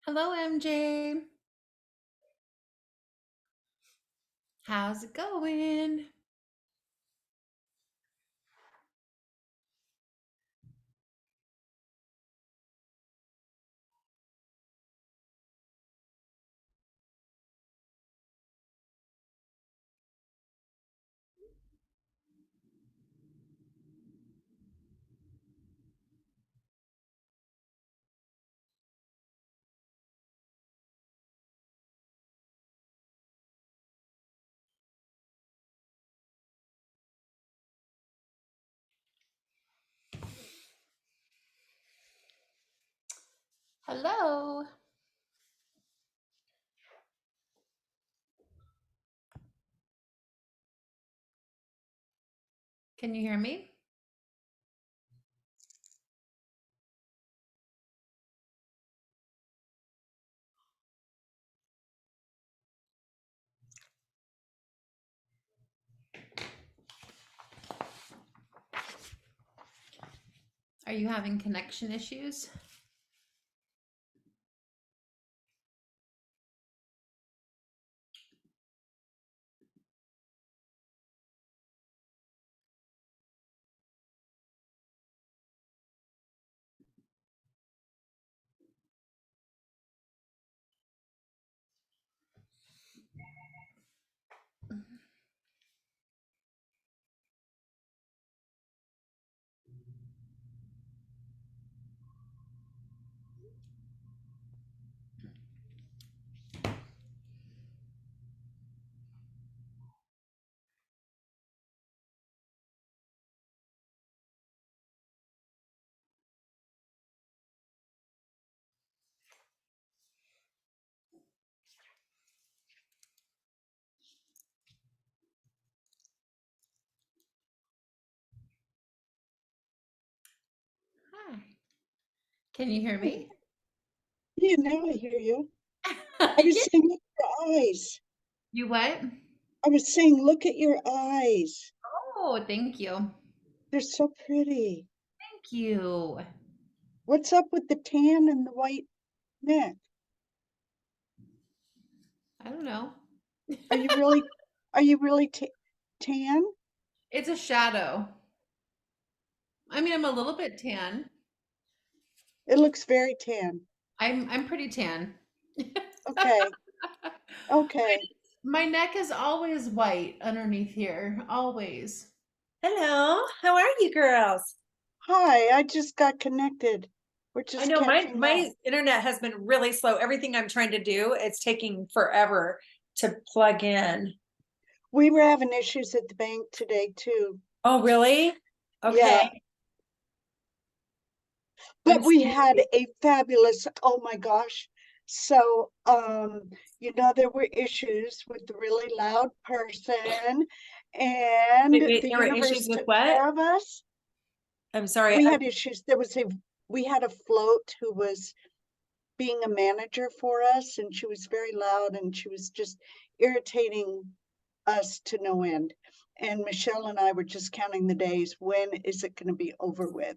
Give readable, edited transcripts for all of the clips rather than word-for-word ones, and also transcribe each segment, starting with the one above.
Hello, MJ. How's it going? Hello. Can you hear me? Are you having connection issues? Hi. Can you hear me? Yeah, now I hear you. I was Yeah. saying, look at your eyes. You what? I was saying, look at your eyes. Oh, thank you. They're so pretty. Thank you. What's up with the tan and the white neck? I don't know. Are you really, are you really tan? It's a shadow. I mean, I'm a little bit tan. It looks very tan. I'm pretty tan. Okay, okay. My neck is always white underneath here, always. Hello, how are you girls? Hi, I just got connected. We're I just know my catching up. my internet has been really slow. Everything I'm trying to do, it's taking forever to plug in. We were having issues at the bank today too. Oh, really? Okay. Yeah, I'm but we seeing. had a fabulous, oh my gosh. So, there were issues with the really loud person, and Wait, the there were universe issues with took what? care of us. I'm sorry. We had issues. We had a float who was being a manager for us, and she was very loud and she was just irritating us to no end. And Michelle and I were just counting the days. When is it going to be over with?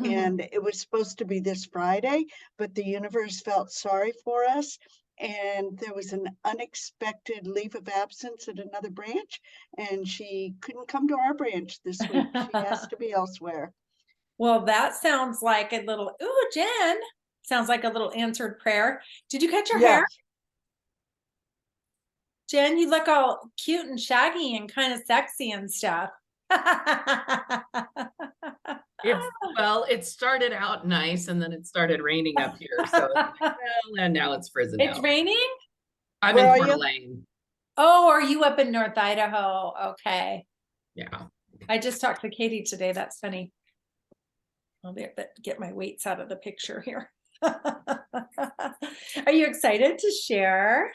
And it was supposed to be this Friday, but the universe felt sorry for us. And there was an unexpected leave of absence at another branch, and she couldn't come to our branch this week. She has to be elsewhere. Well, that sounds like a little, ooh, Jen, sounds like a little answered prayer. Did you cut your hair? Yes. Jen, you look all cute and shaggy and kind of sexy and stuff. It started out nice and then it started raining up here. So and now it's frozen It's out. raining? I'm Where in are Coeur you? d'Alene. Oh, are you up in North Idaho? Okay. Yeah. I just talked to Katie today. That's funny. I'll get my weights out of the picture here. Are you excited to share?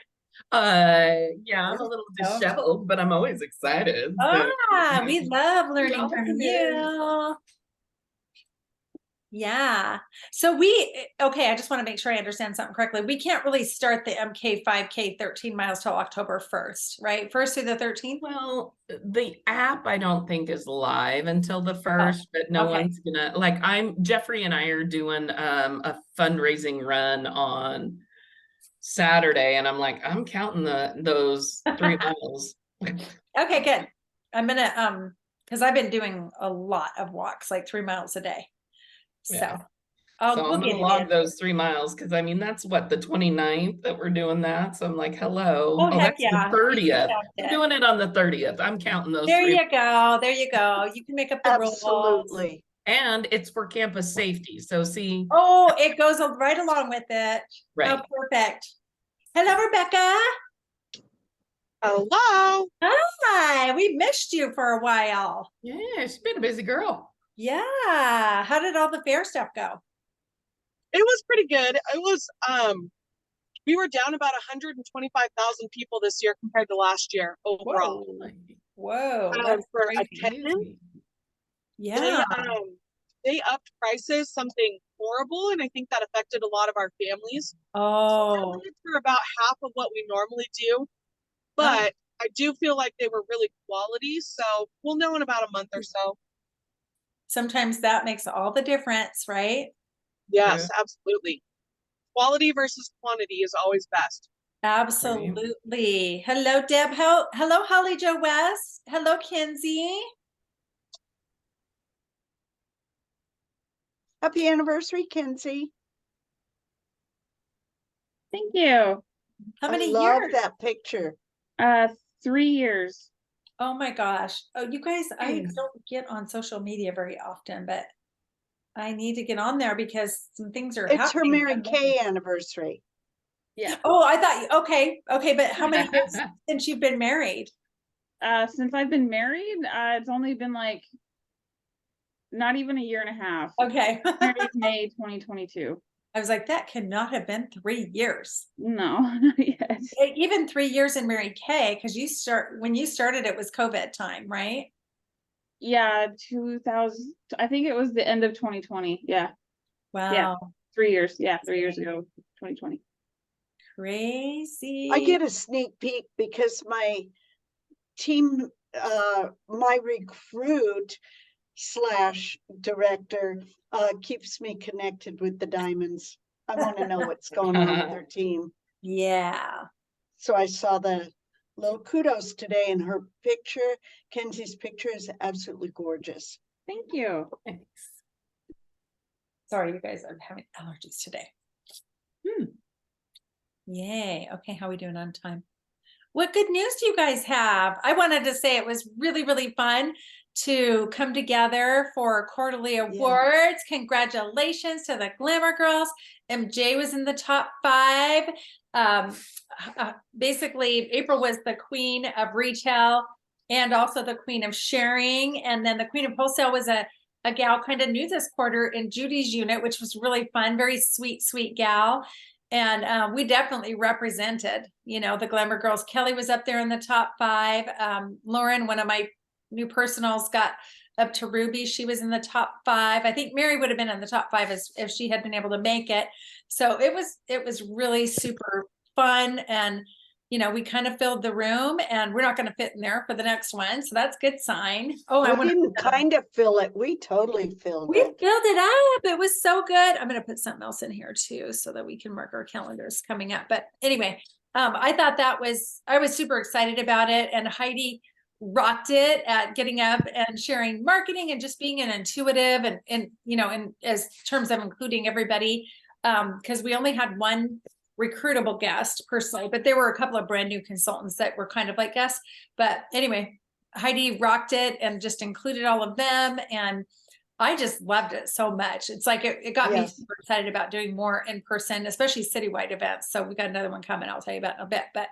Yeah, I'm a little Oh. disheveled, but I'm always excited. So We love learning y'all from can do. you. Yeah. So okay, I just want to make sure I understand something correctly. We can't really start the MK 5K 13 miles till October 1st, right? 1st through the 13th? Well, the app I don't think is live until the first, but no okay. one's gonna like Jeffrey and I are doing a fundraising run on Saturday, and I'm like, I'm counting those 3 miles. Okay, good. I'm gonna because I've been doing a lot of walks, like 3 miles a day. Yeah. So So we'll I'm get gonna it in. log those 3 miles because I mean that's what the 29th that we're doing that. So I'm like, hello. Oh, Oh, heck that's the yeah. You can 30th. count We're it. doing it on the 30th. I'm counting those There three. you go. There you go. You can make up the rules. Absolutely. And it's for campus safety. So see, Oh, it goes right along with it. right. How perfect. Hello, Rebecca. Hello. Hi. We missed you for a while. Yeah, she's been a busy girl. Yeah. How did all the fair stuff go? It was pretty good. It was we were down about 125,000 people this year compared to last year overall. Whoa. That's For crazy. attendance. Yeah. They upped prices, something horrible, and I think that affected a lot of our families. Oh. So for about half of what we normally do, but I do feel like they were really quality. So we'll know in about a month or so. Sometimes that makes all the difference, right? Yes, absolutely. Quality versus quantity is always best. Absolutely. Hello, Deb. Hello, Holly Joe West. Hello, Kinsey. Happy anniversary, Kenzie. Thank you. How I many love years? that picture. 3 years. Oh my gosh. Oh, you guys, I don't get on social media very often, but I need to get on there because some things are It's her happening. Mary Kay anniversary. Yeah. Oh, I thought, okay, but how many years since you've been married? Since I've been married, it's only been like not even a year and a half. Okay. Married May 2022. I was like, that cannot have been 3 years. No, not yet. Even 3 years in Mary Kay, because when you started, it was COVID time, right? Yeah, 2000. I think it was the end of 2020. Yeah. Wow. Yeah. 3 years. Yeah, 3 years ago, 2020. Crazy. I get a sneak peek because my team, my recruit / director keeps me connected with the Diamonds. I want to know what's going on with their team. Yeah. So I saw the little kudos today, and her picture, Kenzie's picture, is absolutely gorgeous. Thank you. Thanks. Sorry, you guys, I'm having allergies today. Yay. Okay, how are we doing on time? What good news do you guys have? I wanted to say it was really, really fun to come together for quarterly awards. Congratulations to the Glamour Girls. MJ was in the top 5. Basically, April was the queen of retail and also the queen of sharing. And then the queen of wholesale was a gal kind of new this quarter in Judy's unit, which was really fun. Very sweet, sweet gal. And we definitely represented, the Glamour Girls. Kelly was up there in the top 5. Lauren, one of my new personals, got up to Ruby. She was in the top 5. I think Mary would have been in the top 5 if she had been able to make it. So it was really super fun. And, we kind of filled the room, and we're not going to fit in there for the next one. So that's a good sign. Oh, we didn't kind of fill it. We totally filled it. We filled it up. It was so good. I'm going to put something else in here too, so that we can mark our calendars coming up. But anyway, I thought I was super excited about it. And Heidi rocked it at getting up and sharing marketing and just being an intuitive and in as terms of including everybody. Because we only had one recruitable guest personally, but there were a couple of brand new consultants that were kind of like guests. But anyway, Heidi rocked it and just included all of them. And I just loved it so much. It's like it got me super excited about doing more in person, especially citywide events. So we got another one coming. I'll tell you about in a bit, but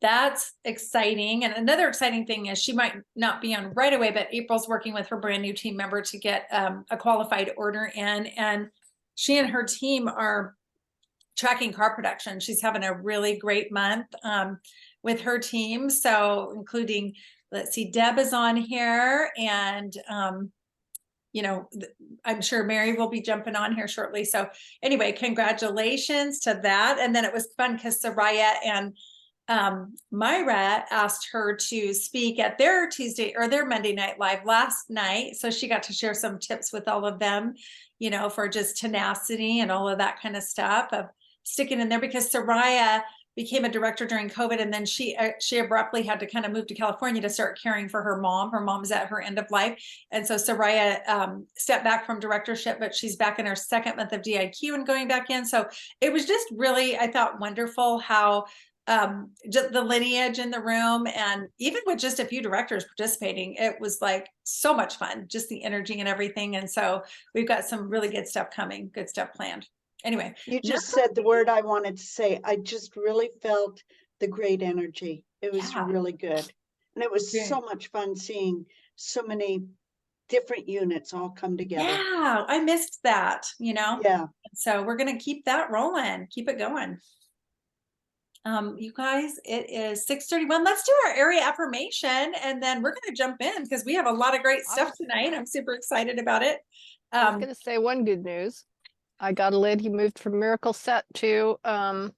that's exciting. And another exciting thing is she might not be on right away, but April's working with her brand new team member to get a qualified order in. And she and her team are tracking car production. She's having a really great month with her team. So including, let's see, Deb is on here, and I'm sure Mary will be jumping on here shortly. So anyway, congratulations to that. And then it was fun because Soraya and Myra asked her to speak at their Tuesday or their Monday Night Live last night. So she got to share some tips with all of them, for just tenacity and all of that kind of stuff of sticking in there, because Soraya became a director during COVID, and then she abruptly had to kind of move to California to start caring for her mom. Her mom's at her end of life, and so Soraya stepped back from directorship, but she's back in her second month of DIQ and going back in. So it was just really, I thought, wonderful how just the lineage in the room, and even with just a few directors participating, it was like so much fun, just the energy and everything. And so we've got some really good stuff coming, good stuff planned. Anyway, You just said the word I wanted to say. I just really felt the great energy. It was Yeah. really good. And it was so much fun seeing so many different units all come together. Yeah, I missed that, Yeah. So we're going to keep that rolling, keep it going. You guys, it is 6:31. Let's do our area affirmation, and then we're going to jump in because we have a lot of great stuff tonight. I'm super excited about it. I was going to say one good news. I got a lady moved from Miracle Set to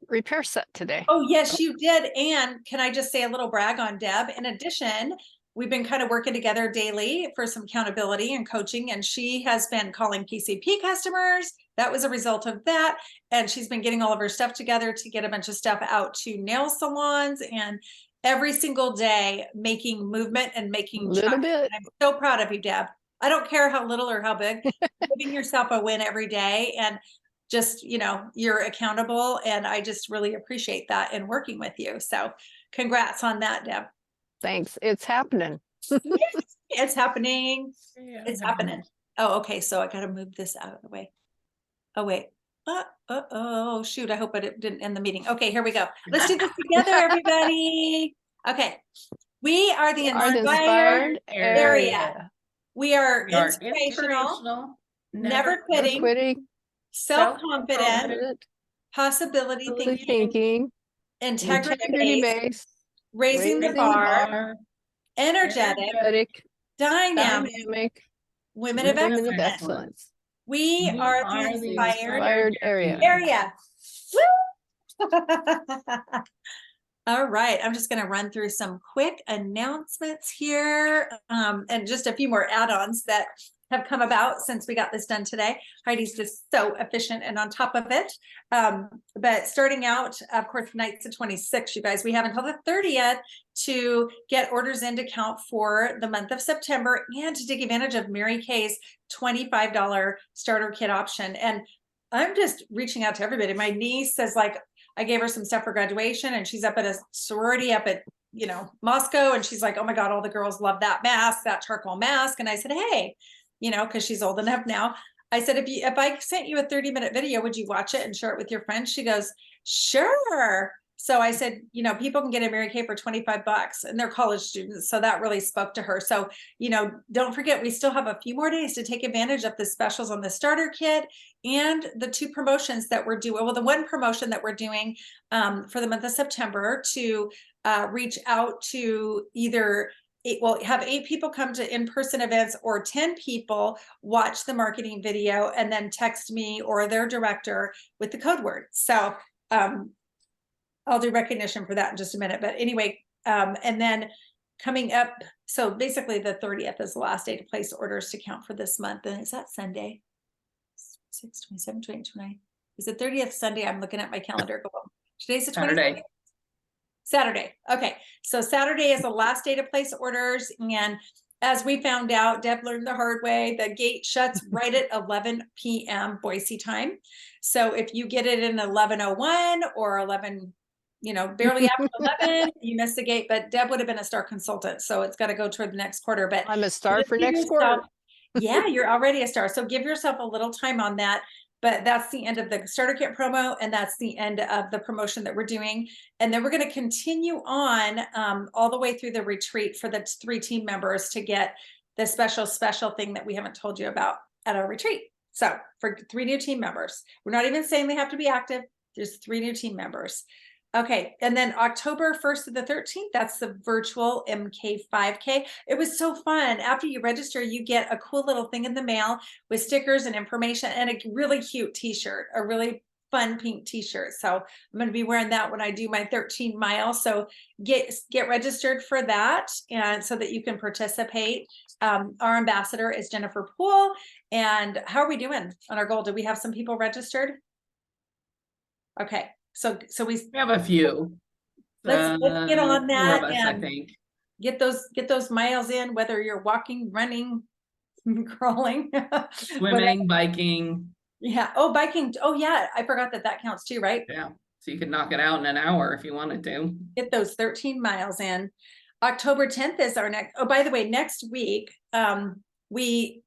Repair Set today. Oh, yes, you did. And can I just say a little brag on Deb? In addition, we've been kind of working together daily for some accountability and coaching, and she has been calling PCP customers. That was a result of that. And she's been getting all of her stuff together to get a bunch of stuff out to nail salons, and every single day making movement and making little bit. I'm so proud of you, Deb. I don't care how little or how big, giving yourself a win every day, and just, you're accountable. And I just really appreciate that in working with you. So congrats on that, Deb. Thanks. It's happening. It's happening. Yeah, It's happening. Oh, okay. So I got to move this out of the way. Oh, wait. Oh, shoot. I hope it didn't end the meeting. Okay, here we go. Let's do this together, everybody. Okay. We are the inspired area. We are inspirational, never quitting, self-confident, possibility thinking, integrity-based, raising the bar, energetic, dynamic, women of excellence. We are the inspired area. Woo! All right, I'm just going to run through some quick announcements here, and just a few more add-ons that have come about since we got this done today. Heidi's just so efficient and on top of it. But starting out, of course, tonight's the 26th, you guys. We have until the 30th to get orders in to count for the month of September and to take advantage of Mary Kay's $25 starter kit option. And I'm just reaching out to everybody. My niece says, like, I gave her some stuff for graduation, and she's up at a sorority up at, Moscow. And she's like, oh my God, all the girls love that mask, that charcoal mask. And I said, hey, cause she's old enough now. I said, if I sent you a 30-minute video, would you watch it and share it with your friends? She goes, sure. So I said, people can get a Mary Kay for $25 and they're college students. So that really spoke to her. So, don't forget, we still have a few more days to take advantage of the specials on the starter kit and the two promotions that we're doing. Well, the one promotion that we're doing for the month of September to reach out to either have 8 people come to in-person events, or 10 people watch the marketing video and then text me or their director with the code word. So, I'll do recognition for that in just a minute. But anyway, and then coming up, so basically the 30th is the last day to place orders to count for this month. And is that Sunday? 6, 27, 28, 29. Is it 30th Sunday? I'm looking at my calendar. Today's the 26th. Saturday. Okay. So Saturday is the last day to place orders. And as we found out, Deb learned the hard way, the gate shuts right at 11 p.m. Boise time. So if you get it in 11:01 or 11, barely after 11, you missed the gate. But Deb would have been a star consultant, so it's got to go toward the next quarter. But I'm a star for next quarter. Yeah, you're already a star. So give yourself a little time on that. But that's the end of the starter kit promo, and that's the end of the promotion that we're doing. And then we're going to continue on all the way through the retreat for the 3 team members to get the special thing that we haven't told you about at our retreat. So for 3 new team members, we're not even saying they have to be active. There's 3 new team members. Okay, and then October 1st to the 13th, that's the virtual MK 5K. It was so fun. After you register, you get a cool little thing in the mail with stickers and information and a really cute t-shirt, a really fun pink t-shirt. So I'm going to be wearing that when I do my 13 miles. So get registered for that, and so that you can participate. Our ambassador is Jennifer Poole. And how are we doing on our goal? Do we have some people registered? Okay. So we have a few. let's get on 4 that of us, I and think. get those miles in, whether you're walking, running, crawling, whatever. Swimming, biking. Yeah. Oh, biking. Oh, yeah. I forgot that counts too, right? Yeah. So you could knock it out in an hour if you wanted to. Get those 13 miles in. October 10th is our next. Oh, by the way, next week,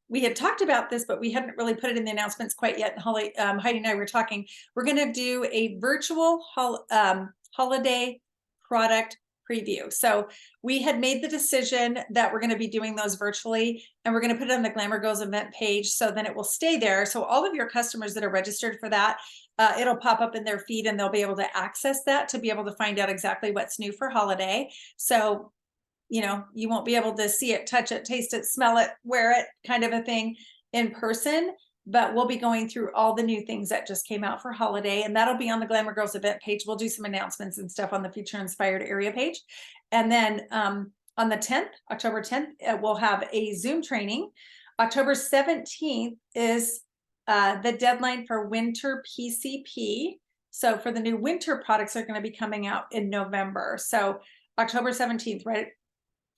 we had talked about this, but we hadn't really put it in the announcements quite yet. Heidi and I were talking. We're going to do a virtual holiday product preview. So we had made the decision that we're going to be doing those virtually, and we're going to put it on the Glamour Girls event page, so then it will stay there. So all of your customers that are registered for that, it'll pop up in their feed, and they'll be able to access that to be able to find out exactly what's new for holiday. So you know, you won't be able to see it, touch it, taste it, smell it, wear it, kind of a thing in person, but we'll be going through all the new things that just came out for holiday, and that'll be on the Glamour Girls event page. We'll do some announcements and stuff on the Future Inspired area page. And then on the 10th, October 10th, we'll have a Zoom training. October 17th is the deadline for winter PCP. So for the new winter products are going to be coming out in November. So October 17th, right?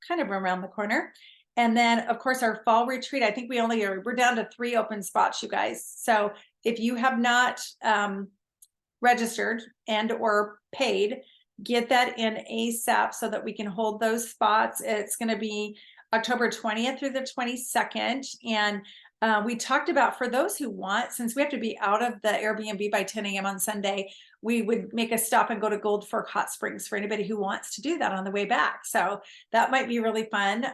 Kind of around the corner. And then of course our fall retreat, I think we're down to 3 open spots, you guys. So if you have not registered and or paid, get that in ASAP so that we can hold those spots. It's going to be October 20th through the 22nd. And we talked about, for those who want, since we have to be out of the Airbnb by 10 a.m. on Sunday, we would make a stop and go to Gold Fork Hot Springs for anybody who wants to do that on the way back. So that might be really fun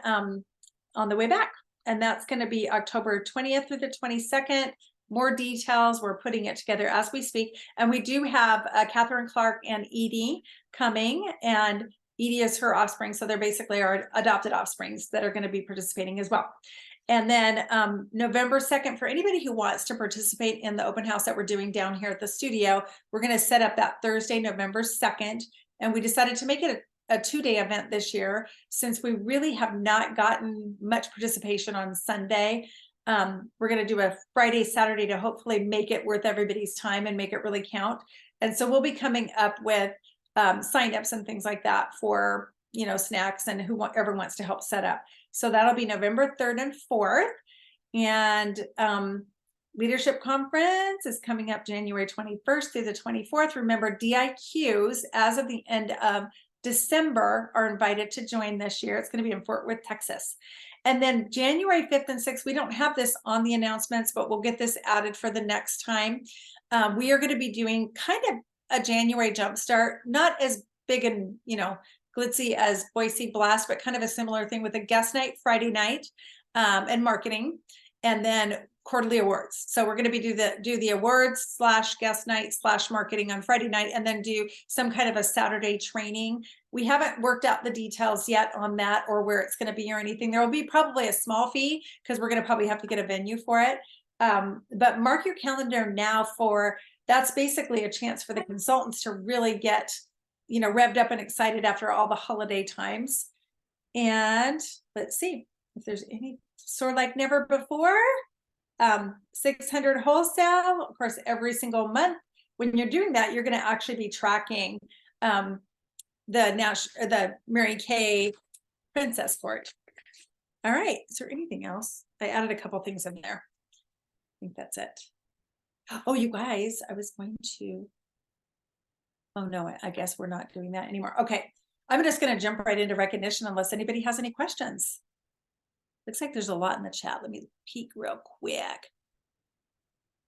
on the way back. And that's going to be October 20th through the 22nd. More details, we're putting it together as we speak. And we do have Catherine Clark and Edie coming, and Edie is her offspring. So they're basically our adopted offsprings that are going to be participating as well. And then November 2nd, for anybody who wants to participate in the open house that we're doing down here at the studio, we're going to set up that Thursday, November 2nd. And we decided to make it a 2-day event this year, since we really have not gotten much participation on Sunday. We're going to do a Friday, Saturday to hopefully make it worth everybody's time and make it really count. And so we'll be coming up with signups and things like that for, you know, snacks and whoever wants to help set up. So that'll be November 3rd and 4th. And Leadership Conference is coming up January 21st through the 24th. Remember, DIQs as of the end of December are invited to join this year. It's going to be in Fort Worth, Texas. And then January 5th and 6th, we don't have this on the announcements, but we'll get this added for the next time. We are going to be doing kind of a January jumpstart, not as big and, you know, glitzy as Boise Blast, but kind of a similar thing with a guest night Friday night and marketing, and then quarterly awards. So we're going to be do the awards / guest night / marketing on Friday night, and then do some kind of a Saturday training. We haven't worked out the details yet on that, or where it's going to be or anything. There will be probably a small fee because we're going to probably have to get a venue for it. But mark your calendar now, for that's basically a chance for the consultants to really get, you know, revved up and excited after all the holiday times. And let's see if there's any sort like never before. 600 wholesale, of course, every single month. When you're doing that, you're going to actually be tracking the Mary Kay Princess Court. All right. Is there anything else? I added a couple things in there. I think that's it. Oh, you guys, I was going to. Oh no, I guess we're not doing that anymore. Okay. I'm just going to jump right into recognition unless anybody has any questions. Looks like there's a lot in the chat. Let me peek real quick.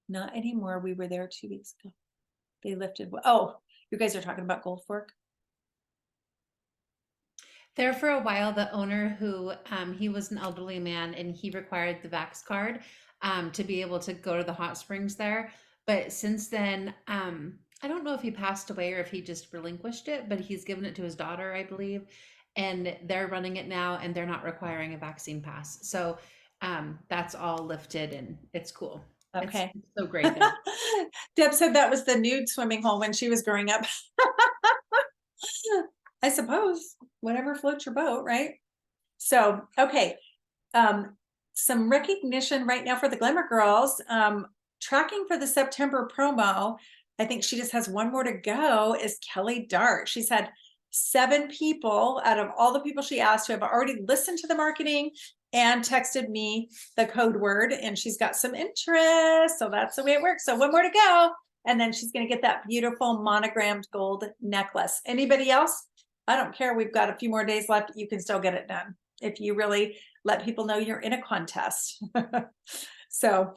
Not anymore. We were there 2 weeks ago. They lifted. Oh, you guys are talking about Gold Fork? There for a while, the owner who, he was an elderly man and he required the Vax card to be able to go to the hot springs there. But since then, I don't know if he passed away or if he just relinquished it, but he's given it to his daughter, I believe, and they're running it now, and they're not requiring a vaccine pass. So that's all lifted, and it's cool. Okay. It's so great there. Deb said that was the nude swimming hole when she was growing up. I suppose whatever floats your boat, right? So, okay. Some recognition right now for the Glamour Girls. Tracking for the September promo. I think she just has one more to go, is Kelly Dart. She's had 7 people out of all the people she asked who have already listened to the marketing and texted me the code word, and she's got some interest. So that's the way it works. So one more to go. And then she's going to get that beautiful monogrammed gold necklace. Anybody else? I don't care. We've got a few more days left. You can still get it done if you really let people know you're in a contest. So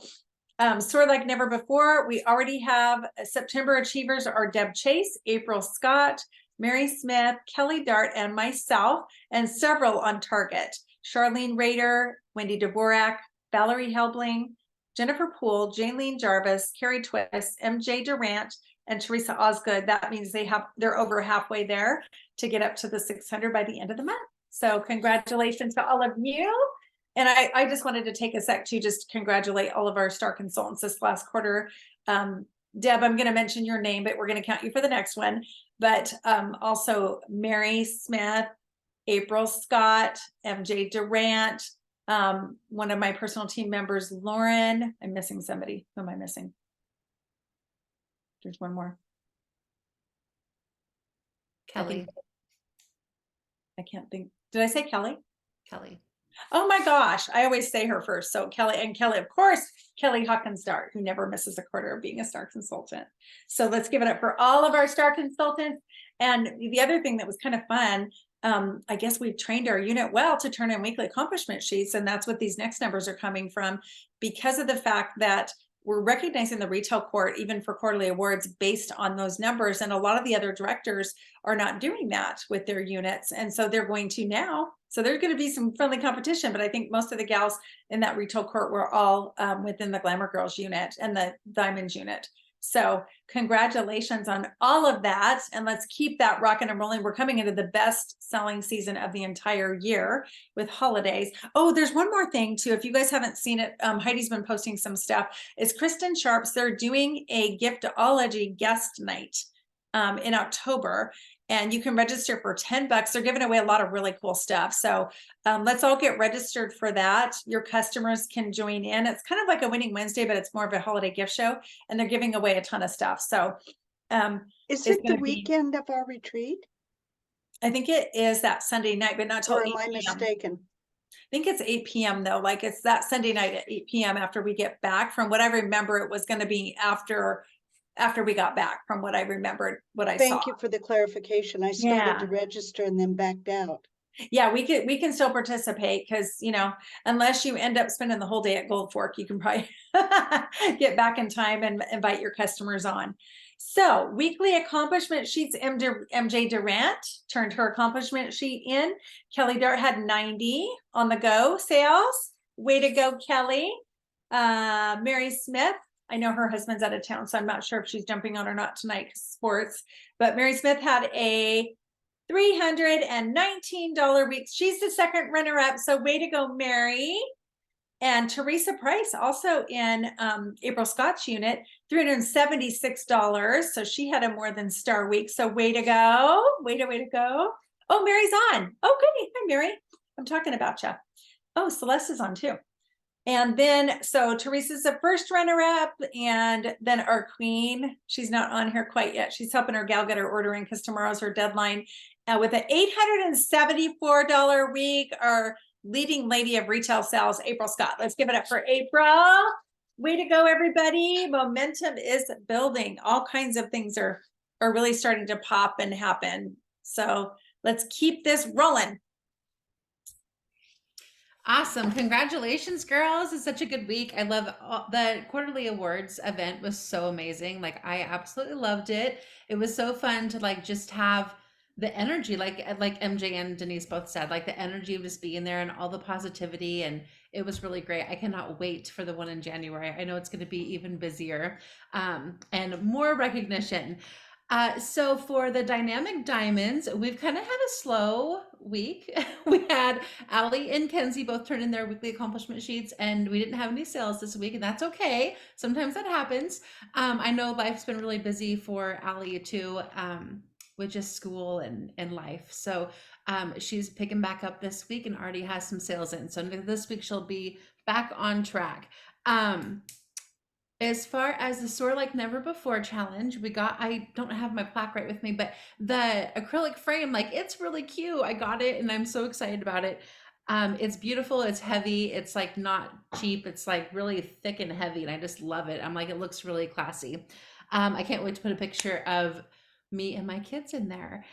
soar like never before. We already have September achievers are Deb Chase, April Scott, Mary Smith, Kelly Dart, and myself, and several on target. Charlene Rader, Wendy Dvorak, Valerie Helbling, Jennifer Poole, Jaylene Jarvis, Carrie Twist, MJ Durant, and Teresa Osgood. That means they're over halfway there to get up to the 600 by the end of the month. So congratulations to all of you. And I just wanted to take a sec to just congratulate all of our star consultants this last quarter. Deb, I'm going to mention your name, but we're going to count you for the next one. But also Mary Smith, April Scott, MJ Durant, one of my personal team members, Lauren. I'm missing somebody. Who am I missing? There's one more. Kelly. I can't think. Did I say Kelly? Kelly. Oh my gosh, I always say her first. So Kelly, of course, Kelly Hawkins Dart, who never misses a quarter of being a star consultant. So let's give it up for all of our star consultants. And the other thing that was kind of fun, I guess we've trained our unit well to turn in weekly accomplishment sheets. And that's what these next numbers are coming from, because of the fact that we're recognizing the retail court even for quarterly awards based on those numbers. And a lot of the other directors are not doing that with their units. And so they're going to now. So there's going to be some friendly competition, but I think most of the gals in that retail court were all within the Glamour Girls unit and the Diamonds unit. So congratulations on all of that. And let's keep that rocking and rolling. We're coming into the best selling season of the entire year with holidays. Oh, there's one more thing too. If you guys haven't seen it, Heidi's been posting some stuff. It's Kristen Sharps. They're doing a giftology guest night in October. And you can register for $10. They're giving away a lot of really cool stuff. So let's all get registered for that. Your customers can join in. It's kind of like a Winning Wednesday, but it's more of a holiday gift show. And they're giving away a ton of stuff. So Is it's it the gonna be- weekend of our retreat, I think it is that Sunday night, but not till or 8 am I p.m. mistaken? I think it's 8 p.m. though. Like it's that Sunday night at 8 p.m. after we get back. From what I remember, it was going to be after we got back, from what I remembered, what I saw. Thank you for the clarification. I started to register and then backed out. Yeah, we can still participate because, you know, unless you end up spending the whole day at Gold Fork, you can probably get back in time and invite your customers on. So weekly accomplishment sheets, MJ Durant turned her accomplishment sheet in. Kelly Dart had 90 on the go sales. Way to go, Kelly. Mary Smith, I know her husband's out of town, so I'm not sure if she's jumping on or not tonight, sports, but Mary Smith had a $319 week. She's the second runner up. So way to go, Mary. And Teresa Price also in April Scott's unit, $376. So she had a more than star week. So way to go. Way to go. Oh, Mary's on. Oh, goody. Hi, Mary. I'm talking about you. Oh, Celeste is on too. And then, so Teresa's the first runner up, and then our queen, she's not on here quite yet. She's helping her gal get her order in because tomorrow's her deadline. With an $874 week, our leading lady of retail sales, April Scott. Let's give it up for April. Way to go, everybody. Momentum is building. All kinds of things are really starting to pop and happen. So let's keep this rolling. Awesome. Congratulations, girls. It's such a good week. I love the quarterly awards event was so amazing. Like I absolutely loved it. It was so fun to like just have the energy, like MJ and Denise both said, like the energy of just being there and all the positivity. And it was really great. I cannot wait for the one in January. I know it's going to be even busier and more recognition. So for the dynamic diamonds, we've kind of had a slow week. We had Allie and Kenzie both turn in their weekly accomplishment sheets, and we didn't have any sales this week, and that's okay. Sometimes that happens. I know life's been really busy for Allie too, with just school and life. So she's picking back up this week and already has some sales in. So this week she'll be back on track. As far as the Soar Like Never Before challenge, I don't have my plaque right with me, but the acrylic frame, like, it's really cute. I got it and I'm so excited about it. It's beautiful. It's heavy. It's like not cheap. It's like really thick and heavy, and I just love it. I'm like, it looks really classy. I can't wait to put a picture of me and my kids in there.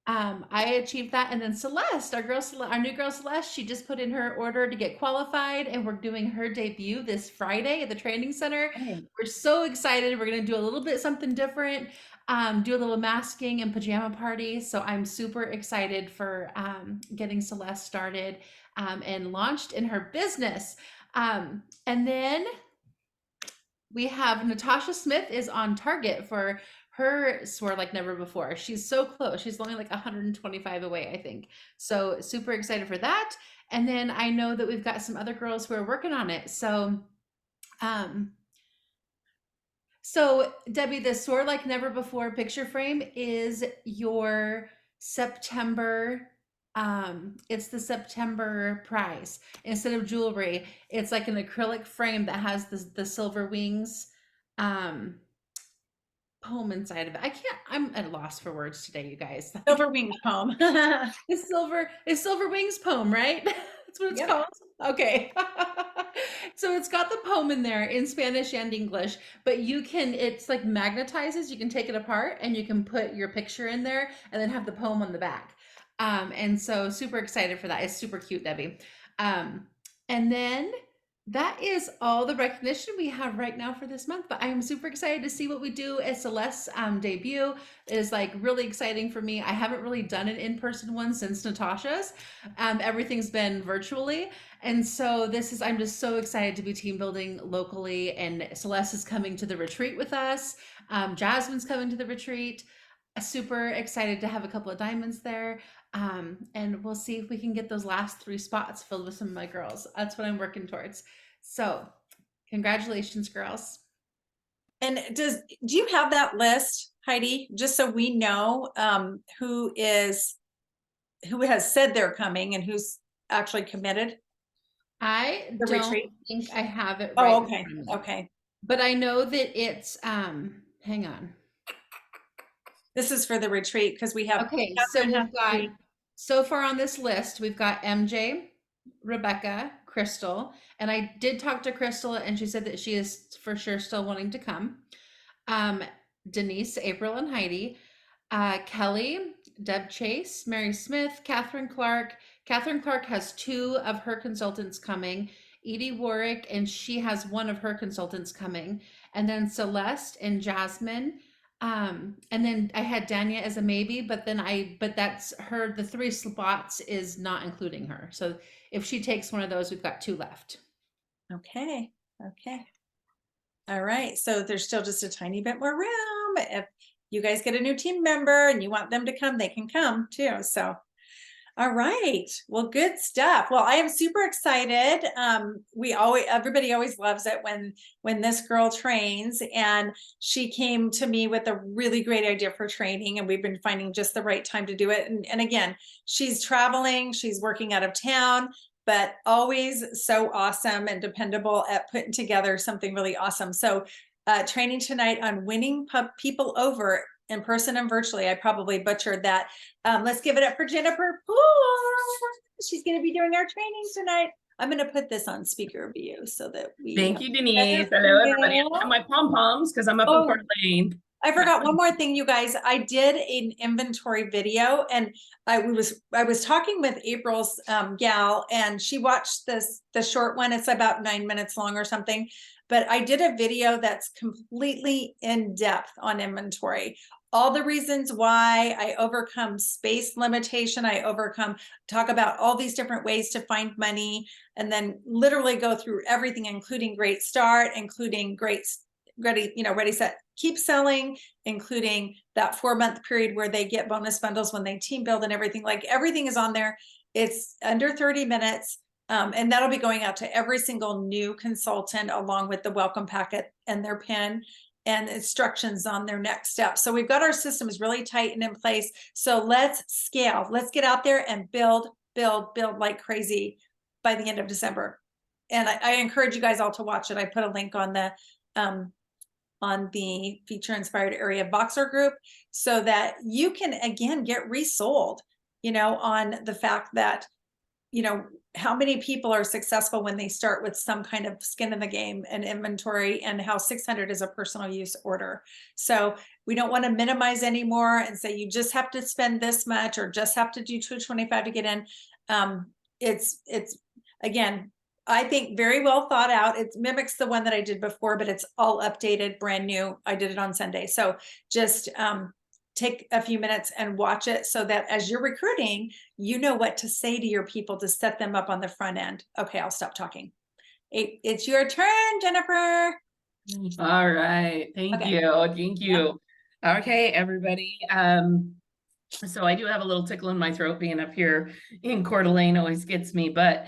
I achieved that. And then Celeste, our new girl Celeste, she just put in her order to get qualified, and we're doing her debut this Friday at the training center. We're so excited. We're going to do a little bit something different, do a little masking and pajama party. So I'm super excited for getting Celeste started and launched in her business. And then we have Natasha Smith is on target for her Soar Like Never Before. She's so close. She's only like 125 away, I think. So super excited for that. And then I know that we've got some other girls who are working on it. So Debbie, the Soar Like Never Before picture frame is your September. It's the September prize. Instead of jewelry, it's like an acrylic frame that has the silver wings poem inside of it. I'm at a loss for words today, you guys. Silver wing poem. It's silver wings poem, right? That's what it's Yep. called. Okay. So it's got the poem in there in Spanish and English, but it's like magnetizes. You can take it apart and you can put your picture in there and then have the poem on the back. And so super excited for that. It's super cute, Debbie. And then that is all the recognition we have right now for this month, but I am super excited to see what we do at Celeste's debut. It is like really exciting for me. I haven't really done an in-person one since Natasha's. Everything's been virtually. And so I'm just so excited to be team building locally, and Celeste is coming to the retreat with us. Jasmine's coming to the retreat. Super excited to have a couple of diamonds there. And we'll see if we can get those last 3 spots filled with some of my girls. That's what I'm working towards. So congratulations, girls. And do you have that list, Heidi? Just so we know who has said they're coming and who's actually committed. I The don't retreat? think I have it right. Oh, okay. Okay. But I know that it's hang on. This is for the retreat because we have. Okay, so we've got, so far on this list, we've got MJ, Rebecca, Crystal, and I did talk to Crystal and she said that she is for sure still wanting to come. Denise, April, and Heidi, Kelly, Deb Chase, Mary Smith, Catherine Clark. Catherine Clark has 2 of her consultants coming. Edie Warwick, and she has 1 of her consultants coming. And then Celeste and Jasmine. And then I had Dania as a maybe, but that's her, the 3 spots is not including her. So if she takes one of those, we've got 2 left. Okay. All right. So there's still just a tiny bit more room. If you guys get a new team member and you want them to come, they can come too. So, all right. Well, good stuff. Well, I am super excited. Everybody always loves it when this girl trains, and she came to me with a really great idea for training, and we've been finding just the right time to do it. And again, she's traveling, she's working out of town, but always so awesome and dependable at putting together something really awesome. So training tonight on winning people over in person and virtually. I probably butchered that. Let's give it up for Jennifer Poole. She's going to be doing our training tonight. I'm going to put this on speaker view so that we. Thank you, Denise. Hello, everybody. I have my pom-poms because I'm up in Coeur d'Alene. I forgot one more thing, you guys. I did an inventory video, and I was talking with April's gal, and she watched the short one. It's about 9 minutes long or something. But I did a video that's completely in depth on inventory. all the reasons why I overcome space limitation. I talk about all these different ways to find money, and then literally go through everything, including Great Start, including ready, set, keep selling, including that 4-month period where they get bonus bundles when they team build and everything. Like, everything is on there. It's under 30 minutes. And that'll be going out to every single new consultant, along with the welcome packet and their pin and instructions on their next step. So we've got our systems really tight and in place. So let's scale. Let's get out there and build like crazy by the end of December. And I encourage you guys all to watch it. I put a link on the Feature Inspired Area Voxer group, so that you can, again, get resold, on the fact that, how many people are successful when they start with some kind of skin in the game and inventory, and how 600 is a personal use order. So we don't want to minimize anymore and say you just have to spend this much or just have to do 225 to get in. It's again, I think very well thought out. It mimics the one that I did before, but it's all updated, brand new. I did it on Sunday. So just take a few minutes and watch it, so that as you're recruiting, you know what to say to your people to set them up on the front end. Okay, I'll stop talking. It's your turn, Jennifer. All right. Thank Okay. you. Thank you. Okay, everybody. So I do have a little tickle in my throat. Being up here in Coeur d'Alene always gets me, but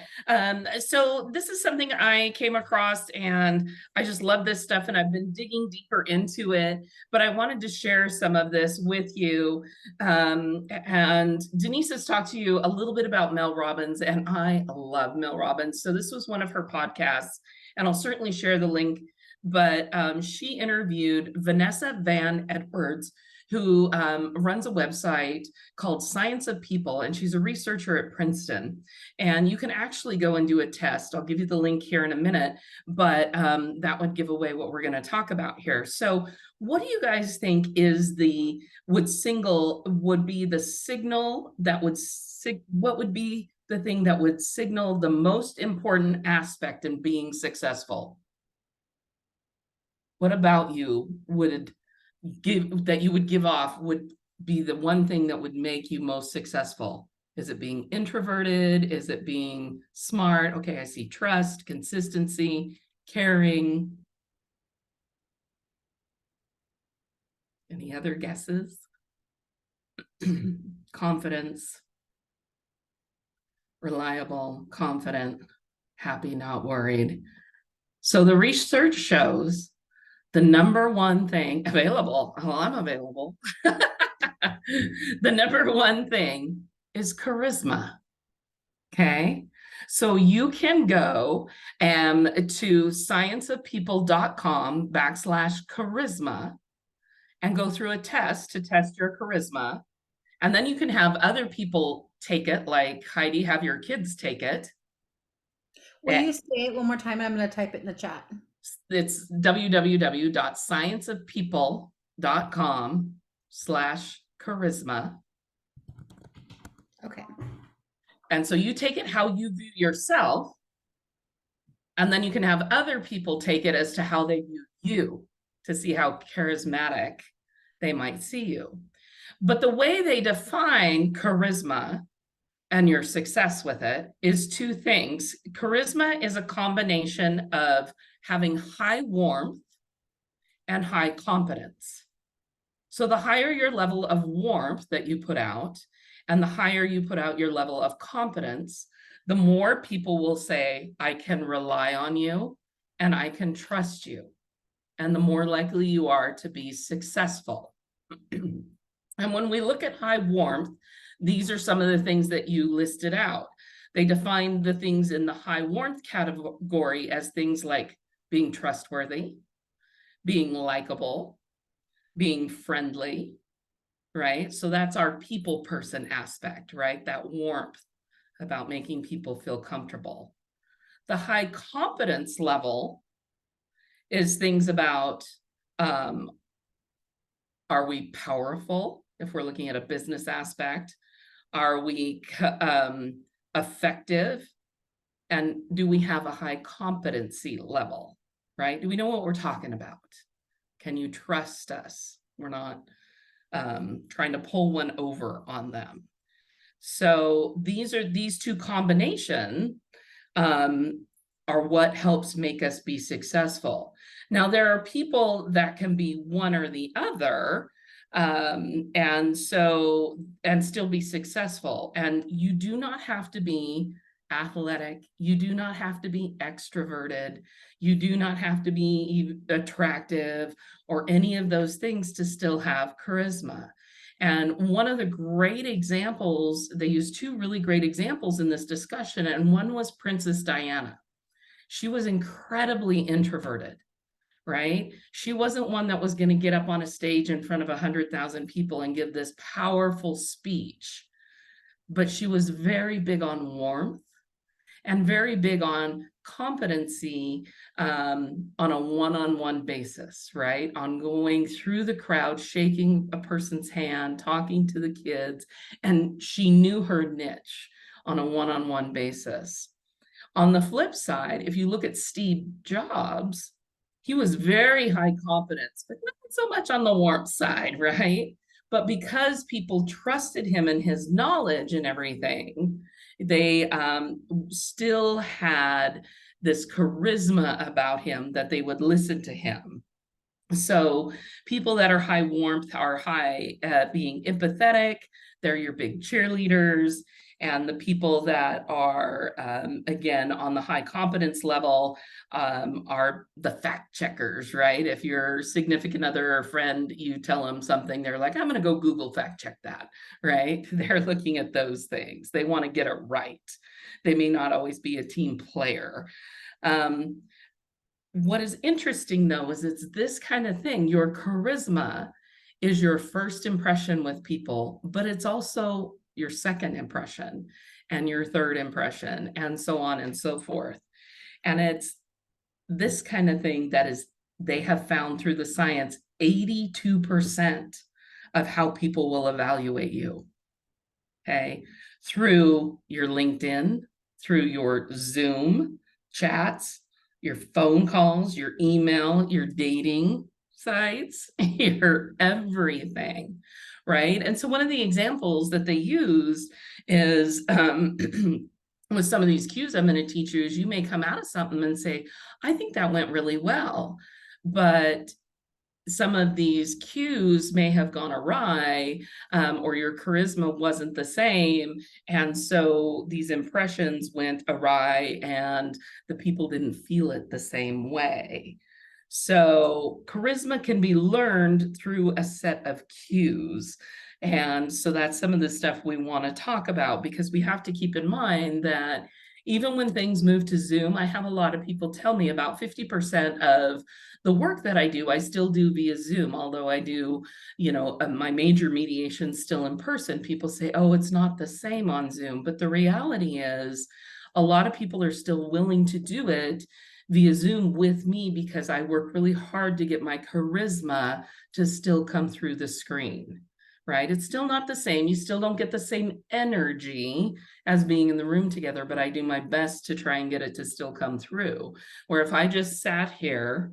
so this is something I came across, and I just love this stuff, and I've been digging deeper into it, but I wanted to share some of this with you. And Denise has talked to you a little bit about Mel Robbins, and I love Mel Robbins. So this was one of her podcasts, and I'll certainly share the link, but she interviewed Vanessa Van Edwards, who runs a website called Science of People, and she's a researcher at Princeton. And you can actually go and do a test. I'll give you the link here in a minute, but that would give away what we're going to talk about here. So what do you guys think is would be the signal that what would be the thing that would signal the most important aspect in being successful? What about you would give off would be the one thing that would make you most successful? Is it being introverted? Is it being smart? Okay, I see trust, consistency, caring. Any other guesses? Confidence, reliable, confident, happy, not worried. So the research shows the number one thing available. Well, I'm available. The number one thing is charisma. Okay. So you can go to scienceofpeople.com/charisma and go through a test to test your charisma. And then you can have other people take it, like Heidi, have your kids take it. Will you say it one more time? I'm going to type it in the chat. It's www.scienceofpeople.com/charisma. Okay. And so you take it how you view yourself, and then you can have other people take it as to how they view you, to see how charismatic they might see you. But the way they define charisma and your success with it is two things. Charisma is a combination of having high warmth and high competence. So the higher your level of warmth that you put out, and the higher you put out your level of competence, the more people will say, I can rely on you and I can trust you. And the more likely you are to be successful. And when we look at high warmth, these are some of the things that you listed out. They define the things in the high warmth category as things like being trustworthy, being likable, being friendly, right? So that's our people person aspect, right? That warmth about making people feel comfortable. The high competence level is things about, are we powerful? If we're looking at a business aspect, are we effective? And do we have a high competency level, right? Do we know what we're talking about? Can you trust us? We're not trying to pull one over on them. So these two combination are what helps make us be successful. Now, there are people that can be one or the other, and still be successful. And you do not have to be athletic. You do not have to be extroverted. You do not have to be attractive or any of those things to still have charisma. And one of the great examples, they used two really great examples in this discussion, and one was Princess Diana. She was incredibly introverted, right? She wasn't one that was going to get up on a stage in front of 100,000 people and give this powerful speech, but she was very big on warmth and very big on competency on a one-on-one basis, right? On going through the crowd, shaking a person's hand, talking to the kids, and she knew her niche on a one-on-one basis. On the flip side, if you look at Steve Jobs, he was very high confidence, but not so much on the warmth side, right? But because people trusted him and his knowledge and everything, they still had this charisma about him that they would listen to him. So people that are high warmth are high at being empathetic. They're your big cheerleaders. And the people that are, again, on the high competence level are the fact checkers, right? If your significant other or friend, you tell them something, they're like, I'm going to go Google fact check that, right? They're looking at those things. They want to get it right. They may not always be a team player. What is interesting, though, is it's this kind of thing. Your charisma is your first impression with people, but it's also your second impression and your third impression, and so on and so forth. And it's this kind of thing that is, they have found through the science, 82% of how people will evaluate you, okay? Through your LinkedIn, through your Zoom chats, your phone calls, your email, your dating sites, your everything, right? And so one of the examples that they use is with some of these cues I'm going to teach you is you may come out of something and say, I think that went really well, but some of these cues may have gone awry, or your charisma wasn't the same. And so these impressions went awry and the people didn't feel it the same way. So charisma can be learned through a set of cues. And so that's some of the stuff we want to talk about, because we have to keep in mind that even when things move to Zoom, I have a lot of people tell me about 50% of the work that I do, I still do via Zoom, although I do, my major mediation still in person. People say, oh, it's not the same on Zoom. But the reality is a lot of people are still willing to do it via Zoom with me because I work really hard to get my charisma to still come through the screen, right? It's still not the same. You still don't get the same energy as being in the room together, but I do my best to try and get it to still come through. Where if I just sat here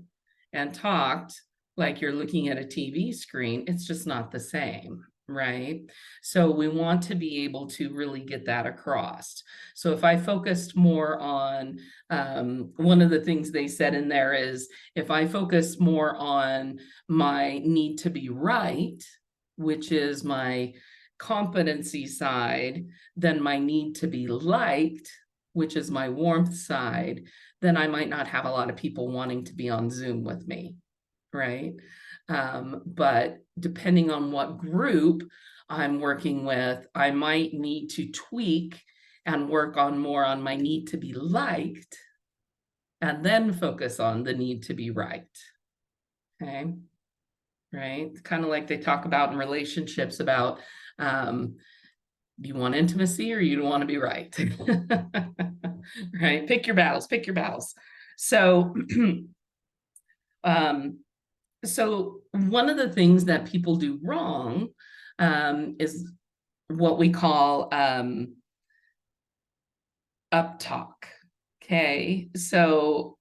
and talked like you're looking at a TV screen, it's just not the same, right? So we want to be able to really get that across. So if I focused more on, one of the things they said in there is, if I focus more on my need to be right, which is my competency side, than my need to be liked, which is my warmth side, then I might not have a lot of people wanting to be on Zoom with me, right? But depending on what group I'm working with, I might need to tweak and work on more on my need to be liked, and then focus on the need to be right, okay? Right? Kind of like they talk about in relationships about, do you want intimacy or you don't want to be right? Right? Pick your battles, pick your battles. So, so one of the things that people do wrong is what we call up talk. Okay, so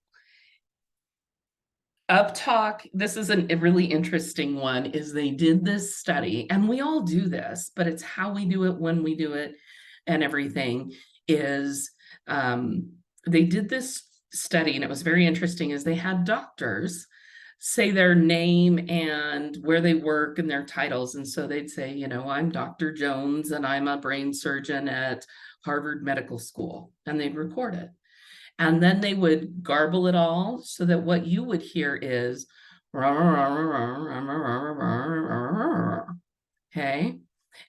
Uptalk, this is a really interesting one, is they did this study, and we all do this, but it's how we do it, when we do it, and everything, is they did this study, and it was very interesting, is they had doctors say their name and where they work and their titles. And so they'd say, you know, I'm Dr. Jones and I'm a brain surgeon at Harvard Medical School, and they'd record it. And then they would garble it all so that what you would hear is, okay?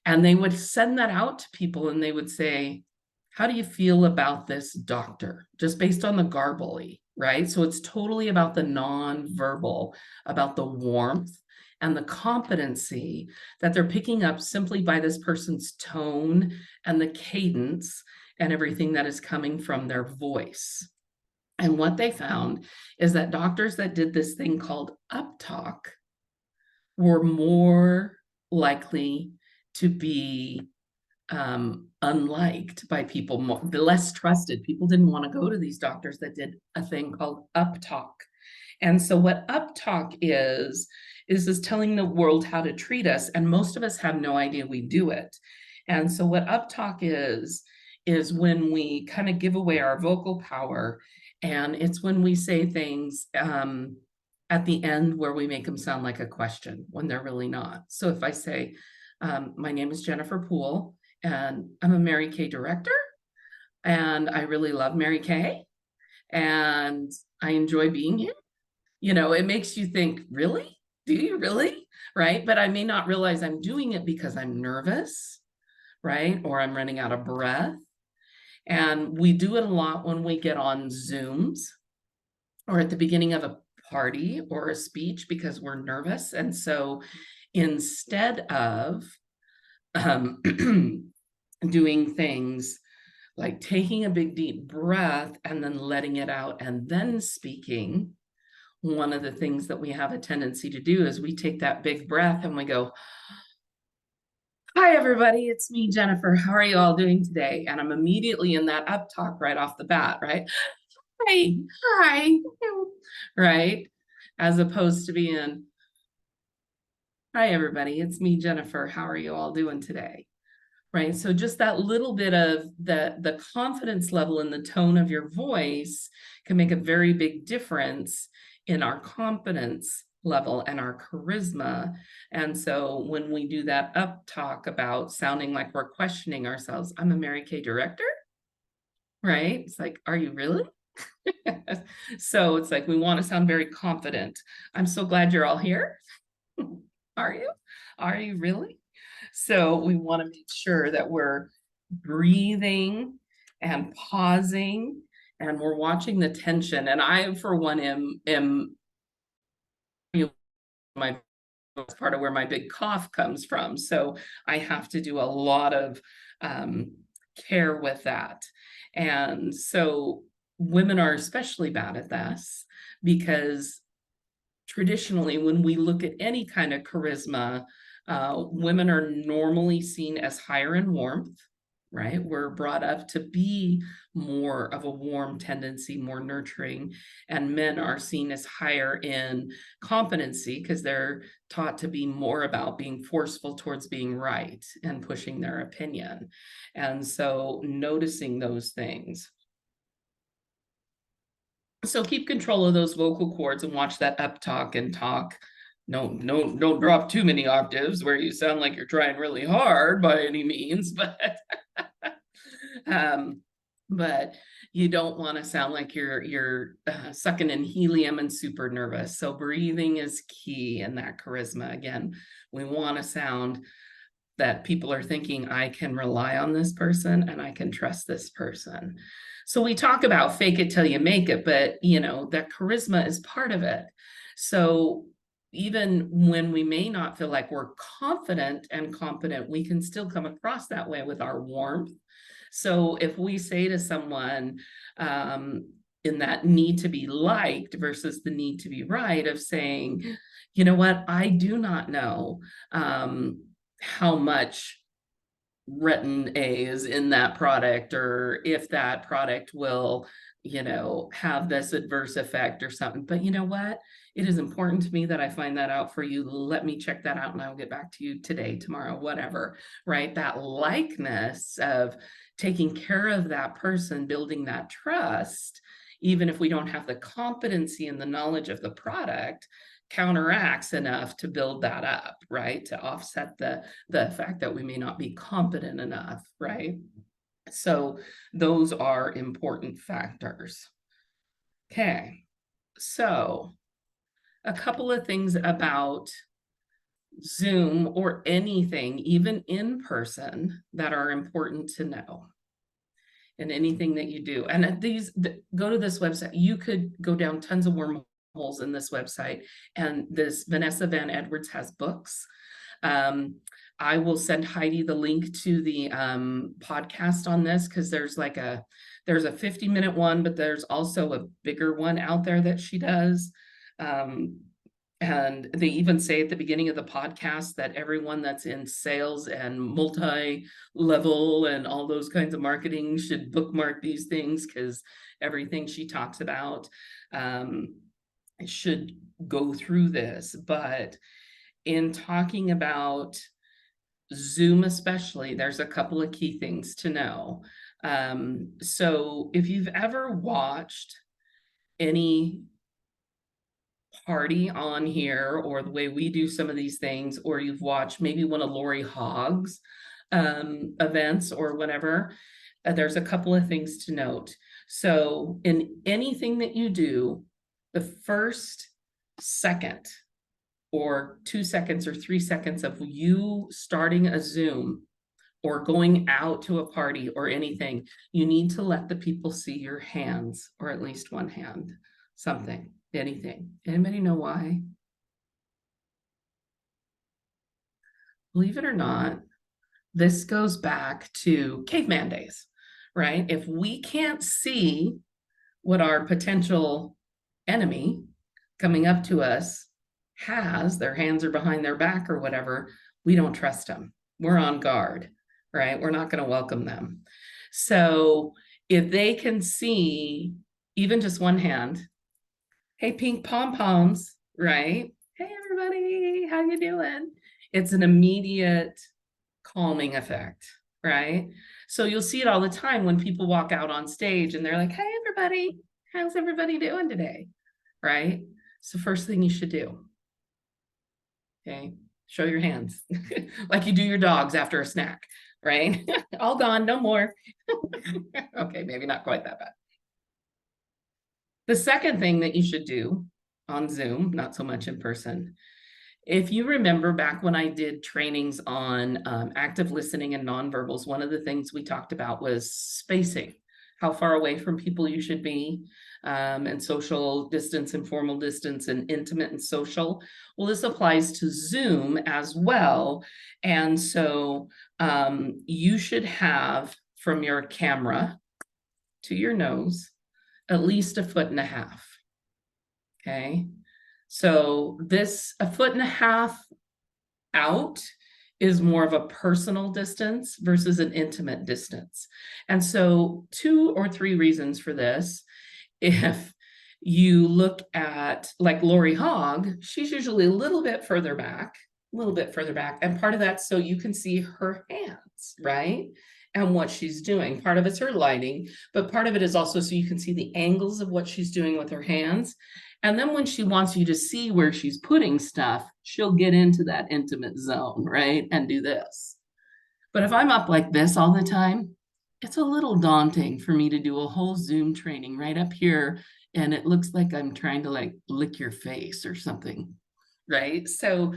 And they would send that out to people and they would say, how do you feel about this doctor? Just based on the garbly, right? So it's totally about the non-verbal, about the warmth and the competency that they're picking up simply by this person's tone and the cadence and everything that is coming from their voice. And what they found is that doctors that did this thing called uptalk were more likely to be unliked by people, less trusted. People didn't want to go to these doctors that did a thing called uptalk. And so what uptalk is telling the world how to treat us. And most of us have no idea we do it. And so what uptalk is when we kind of give away our vocal power. And it's when we say things at the end where we make them sound like a question when they're really not. So if I say, my name is Jennifer Poole, and I'm a Mary Kay director, and I really love Mary Kay, and I enjoy being here. You know, it makes you think, really? Do you really? Right? But I may not realize I'm doing it because I'm nervous, right? Or I'm running out of breath. And we do it a lot when we get on Zooms or at the beginning of a party or a speech because we're nervous. And so instead of doing things like taking a big deep breath and then letting it out and then speaking, one of the things that we have a tendency to do is we take that big breath and we go, hi, everybody, it's me, Jennifer. How are you all doing today? And I'm immediately in that uptalk right off the bat, right? Hi, right? As opposed to being, hi, everybody, it's me, Jennifer. How are you all doing today? Right? So just that little bit of the confidence level and the tone of your voice can make a very big difference in our confidence level and our charisma. And so when we do that uptalk about sounding like we're questioning ourselves, I'm a Mary Kay director, right? It's like, are you really? So it's like we want to sound very confident. I'm so glad you're all here. Are you? Are you really? So we want to make sure that we're breathing and pausing and we're watching the tension. And I, for one, am my part of where my big cough comes from. So I have to do a lot of care with that. And so women are especially bad at this because traditionally, when we look at any kind of charisma, women are normally seen as higher in warmth, right? We're brought up to be more of a warm tendency, more nurturing, and men are seen as higher in competency because they're taught to be more about being forceful towards being right and pushing their opinion. And so noticing those things. So keep control of those vocal cords and watch that uptalk and talk. No, don't drop too many octaves where you sound like you're trying really hard by any means, but but you don't want to sound like you're sucking in helium and super nervous. So breathing is key in that charisma. Again, we want to sound that people are thinking, I can rely on this person and I can trust this person. So we talk about fake it till you make it, but you know, that charisma is part of it. So even when we may not feel like we're confident and competent, we can still come across that way with our warmth. So if we say to someone in that need to be liked versus the need to be right, of saying, you know what, I do not know how much retin A is in that product, or if that product will, you know, have this adverse effect or something. But you know what? It is important to me that I find that out for you. Let me check that out and I'll get back to you today, tomorrow, whatever, right? That likeness of taking care of that person, building that trust, even if we don't have the competency and the knowledge of the product, counteracts enough to build that up, right? To offset the fact that we may not be competent enough, right? So those are important factors. Okay, so a couple of things about Zoom or anything, even in person, that are important to know. And anything that you do. And go to this website. You could go down tons of wormholes in this website. And this Vanessa Van Edwards has books. I will send Heidi the link to the podcast on this, because there's a 50-minute one, but there's also a bigger one out there that she does. And they even say at the beginning of the podcast that everyone that's in sales and multi-level and all those kinds of marketing should bookmark these things, because everything she talks about should go through this. But in talking about Zoom especially, there's a couple of key things to know. So if you've ever watched any party on here, or the way we do some of these things, or you've watched maybe one of Lori Hogg's events or whatever, there's a couple of things to note. So in anything that you do, the first second or 2 seconds or 3 seconds of you starting a Zoom or going out to a party or anything, you need to let the people see your hands, or at least one hand, something, anything. Anybody know why? Believe it or not, this goes back to caveman days, right? If we can't see what our potential enemy coming up to us has, their hands are behind their back or whatever, we don't trust them. We're on guard, right? We're not going to welcome them. So if they can see even just one hand, hey, pink pom-poms, right? Hey, everybody, how you doing? It's an immediate calming effect, right? So you'll see it all the time when people walk out on stage and they're like, hey, everybody, how's everybody doing today, right? It's the first thing you should do. Okay, show your hands like you do your dogs after a snack, right? All gone, no more. Okay, maybe not quite that bad. The second thing that you should do on Zoom, not so much in person, if you remember back when I did trainings on active listening and nonverbals, one of the things we talked about was spacing, how far away from people you should be, and social distance, informal distance, and intimate and social. Well, this applies to Zoom as well. And so you should have from your camera to your nose at least 1.5 feet. Okay. So this 1.5 feet out is more of a personal distance versus an intimate distance. And so 2 or 3 reasons for this. If you look at like Lori Hogg, she's usually a little bit further back. And part of that's so you can see her hands, right? And what she's doing. Part of it's her lighting, but part of it is also so you can see the angles of what she's doing with her hands. And then when she wants you to see where she's putting stuff, she'll get into that intimate zone, right? And do this. But if I'm up like this all the time, it's a little daunting for me to do a whole Zoom training right up here. And it looks like I'm trying to like lick your face or something, right? So,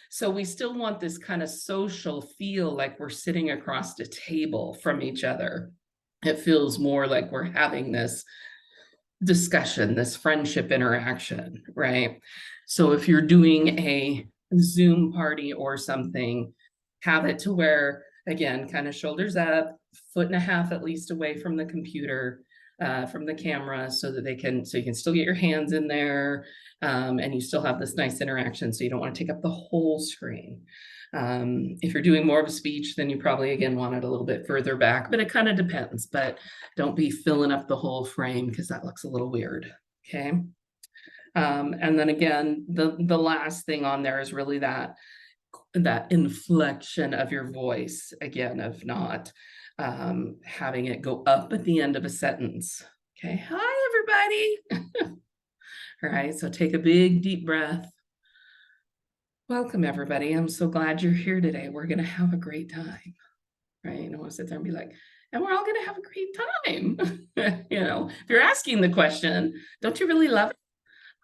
so we still want this kind of social feel like we're sitting across the table from each other. It feels more like we're having this discussion, this friendship interaction, right? So if you're doing a Zoom party or something, have it to where, again, kind of shoulders up, 1.5 feet at least away from the computer, from the camera so that so you can still get your hands in there, and you still have this nice interaction. So you don't want to take up the whole screen. If you're doing more of a speech, then you probably again want it a little bit further back, but it kind of depends. But don't be filling up the whole frame because that looks a little weird. Okay. And then again, the last thing on there is really that inflection of your voice, again, of not having it go up at the end of a sentence. Okay, hi everybody. All right, so take a big deep breath. Welcome everybody. I'm so glad you're here today. We're gonna have a great time. Right? And I want to sit there and be like, and we're all gonna have a great time. You know, if you're asking the question, don't you really love it?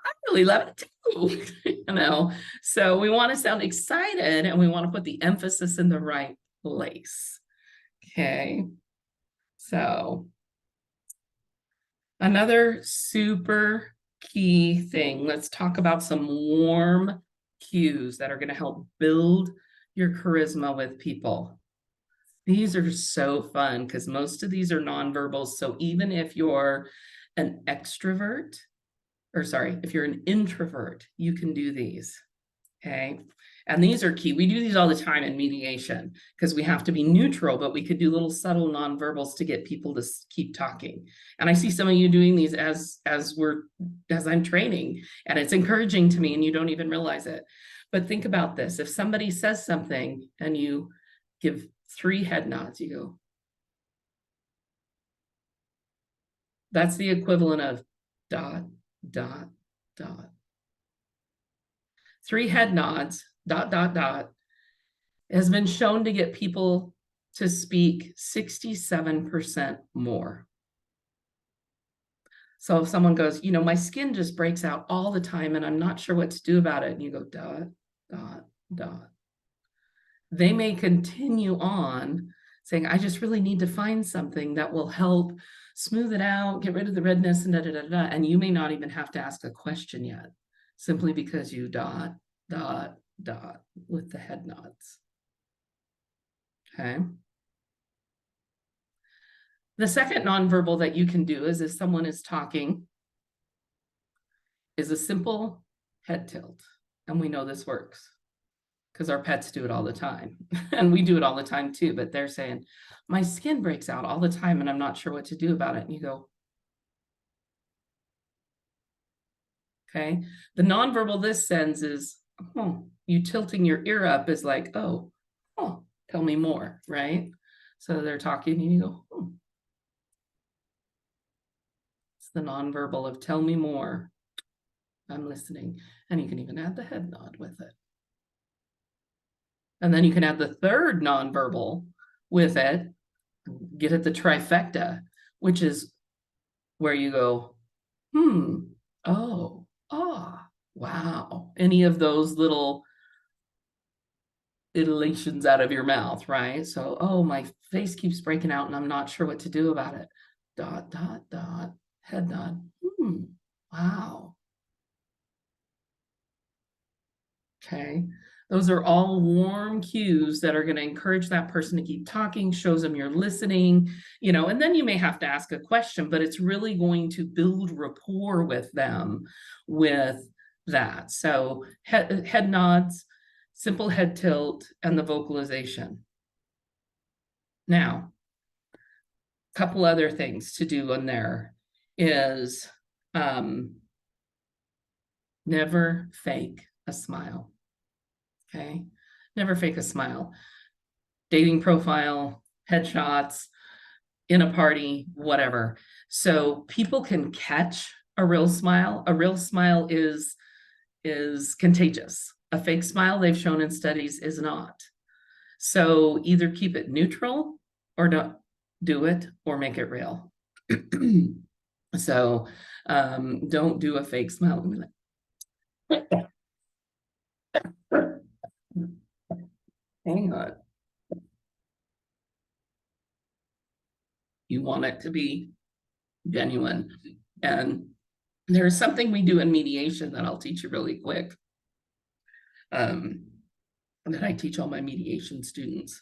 I really love it too. You know, so we want to sound excited and we want to put the emphasis in the right place. Okay, so another super key thing, let's talk about some warm cues that are going to help build your charisma with people. These are so fun because most of these are nonverbals. So even if you're an extrovert, or sorry, if you're an introvert, you can do these, okay? And these are key. We do these all the time in mediation because we have to be neutral, but we could do little subtle nonverbals to get people to keep talking. And I see some of you doing these as I'm training, and it's encouraging to me, and you don't even realize it. But think about this. If somebody says something and you give 3 head nods, you go. That's the equivalent of dot, dot, dot. 3 head nods, dot, dot, dot, has been shown to get people to speak 67% more. So if someone goes, you know, my skin just breaks out all the time and I'm not sure what to do about it, and you go dot, dot, dot, they may continue on saying, I just really need to find something that will help smooth it out, get rid of the redness, and da, da, da, da. And you may not even have to ask a question yet, simply because you dot, dot, dot with the head nods. Okay. The second nonverbal that you can do is if someone is talking is a simple head tilt. And we know this works because our pets do it all the time. And we do it all the time too, but they're saying, my skin breaks out all the time and I'm not sure what to do about it. And you go, okay. The nonverbal this sends is, oh, you tilting your ear up is like, oh, tell me more, right? So they're talking and you go, oh. It's the nonverbal of tell me more. I'm listening. And you can even add the head nod with it. And then you can add the third nonverbal with it, get at the trifecta, which is where you go, oh, ah, wow. Any of those little iterations out of your mouth, right? So, oh, my face keeps breaking out and I'm not sure what to do about it. Dot, dot, dot, head nod. Wow. Okay. Those are all warm cues that are going to encourage that person to keep talking, shows them you're listening, you know, and then you may have to ask a question, but it's really going to build rapport with them with that. So head nods, simple head tilt, and the vocalization. Now, a couple other things to do in there is never fake a smile. Okay, never fake a smile. Dating profile, headshots, in a party, whatever. So people can catch a real smile. A real smile is contagious. A fake smile, they've shown in studies, is not. So either keep it neutral or don't do it or make it real. So don't do a fake smile. Hang on. You want it to be genuine. And there's something we do in mediation that I'll teach you really quick. That I teach all my mediation students.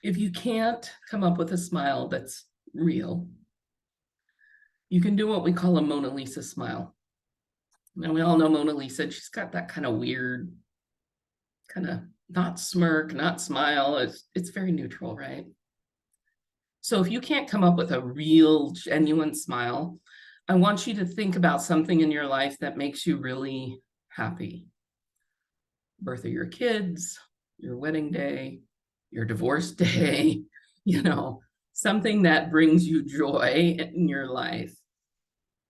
If you can't come up with a smile that's real, you can do what we call a Mona Lisa smile. And we all know Mona Lisa, she's got that kind of weird, kind of not smirk, not smile. It's very neutral, right? So if you can't come up with a real, genuine smile, I want you to think about something in your life that makes you really happy. Birth of your kids, your wedding day, your divorce day, something that brings you joy in your life.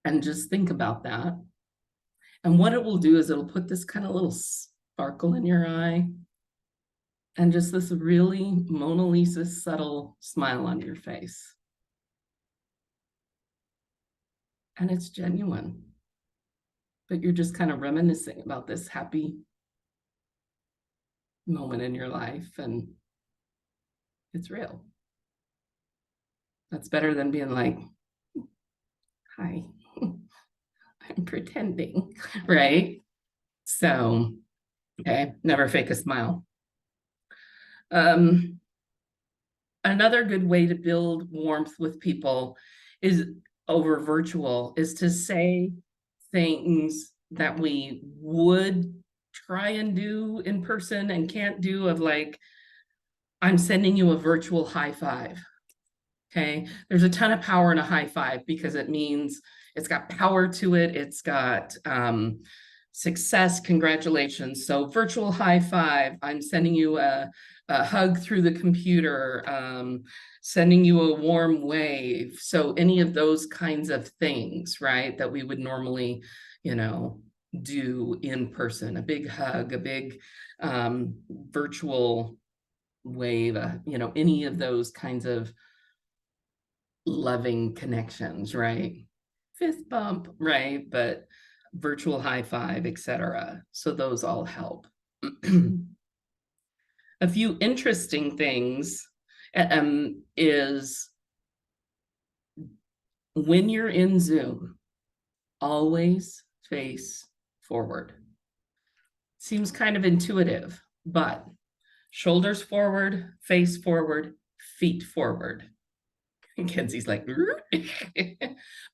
And just think about that. And what it will do is it'll put this kind of little sparkle in your eye and just this really Mona Lisa subtle smile on your face. And it's genuine, but you're just kind of reminiscing about this happy moment in your life, and it's real. That's better than being like, hi, I'm pretending, right? So, okay, never fake a smile. Another good way to build warmth with people is over virtual, is to say things that we would try and do in person and can't do, of like, I'm sending you a virtual high five. Okay, there's a ton of power in a high five because it means it's got power to it. It's got success, congratulations. So virtual high five, I'm sending you a hug through the computer, sending you a warm wave. So any of those kinds of things, right, that we would normally, do in person, a big hug, a big virtual wave, any of those kinds of loving connections, right? Fist bump, right? But virtual high five, etc. So those all help. A few interesting things is when you're in Zoom, always face forward. Seems kind of intuitive, but shoulders forward, face forward, feet forward. And Kenzie's like,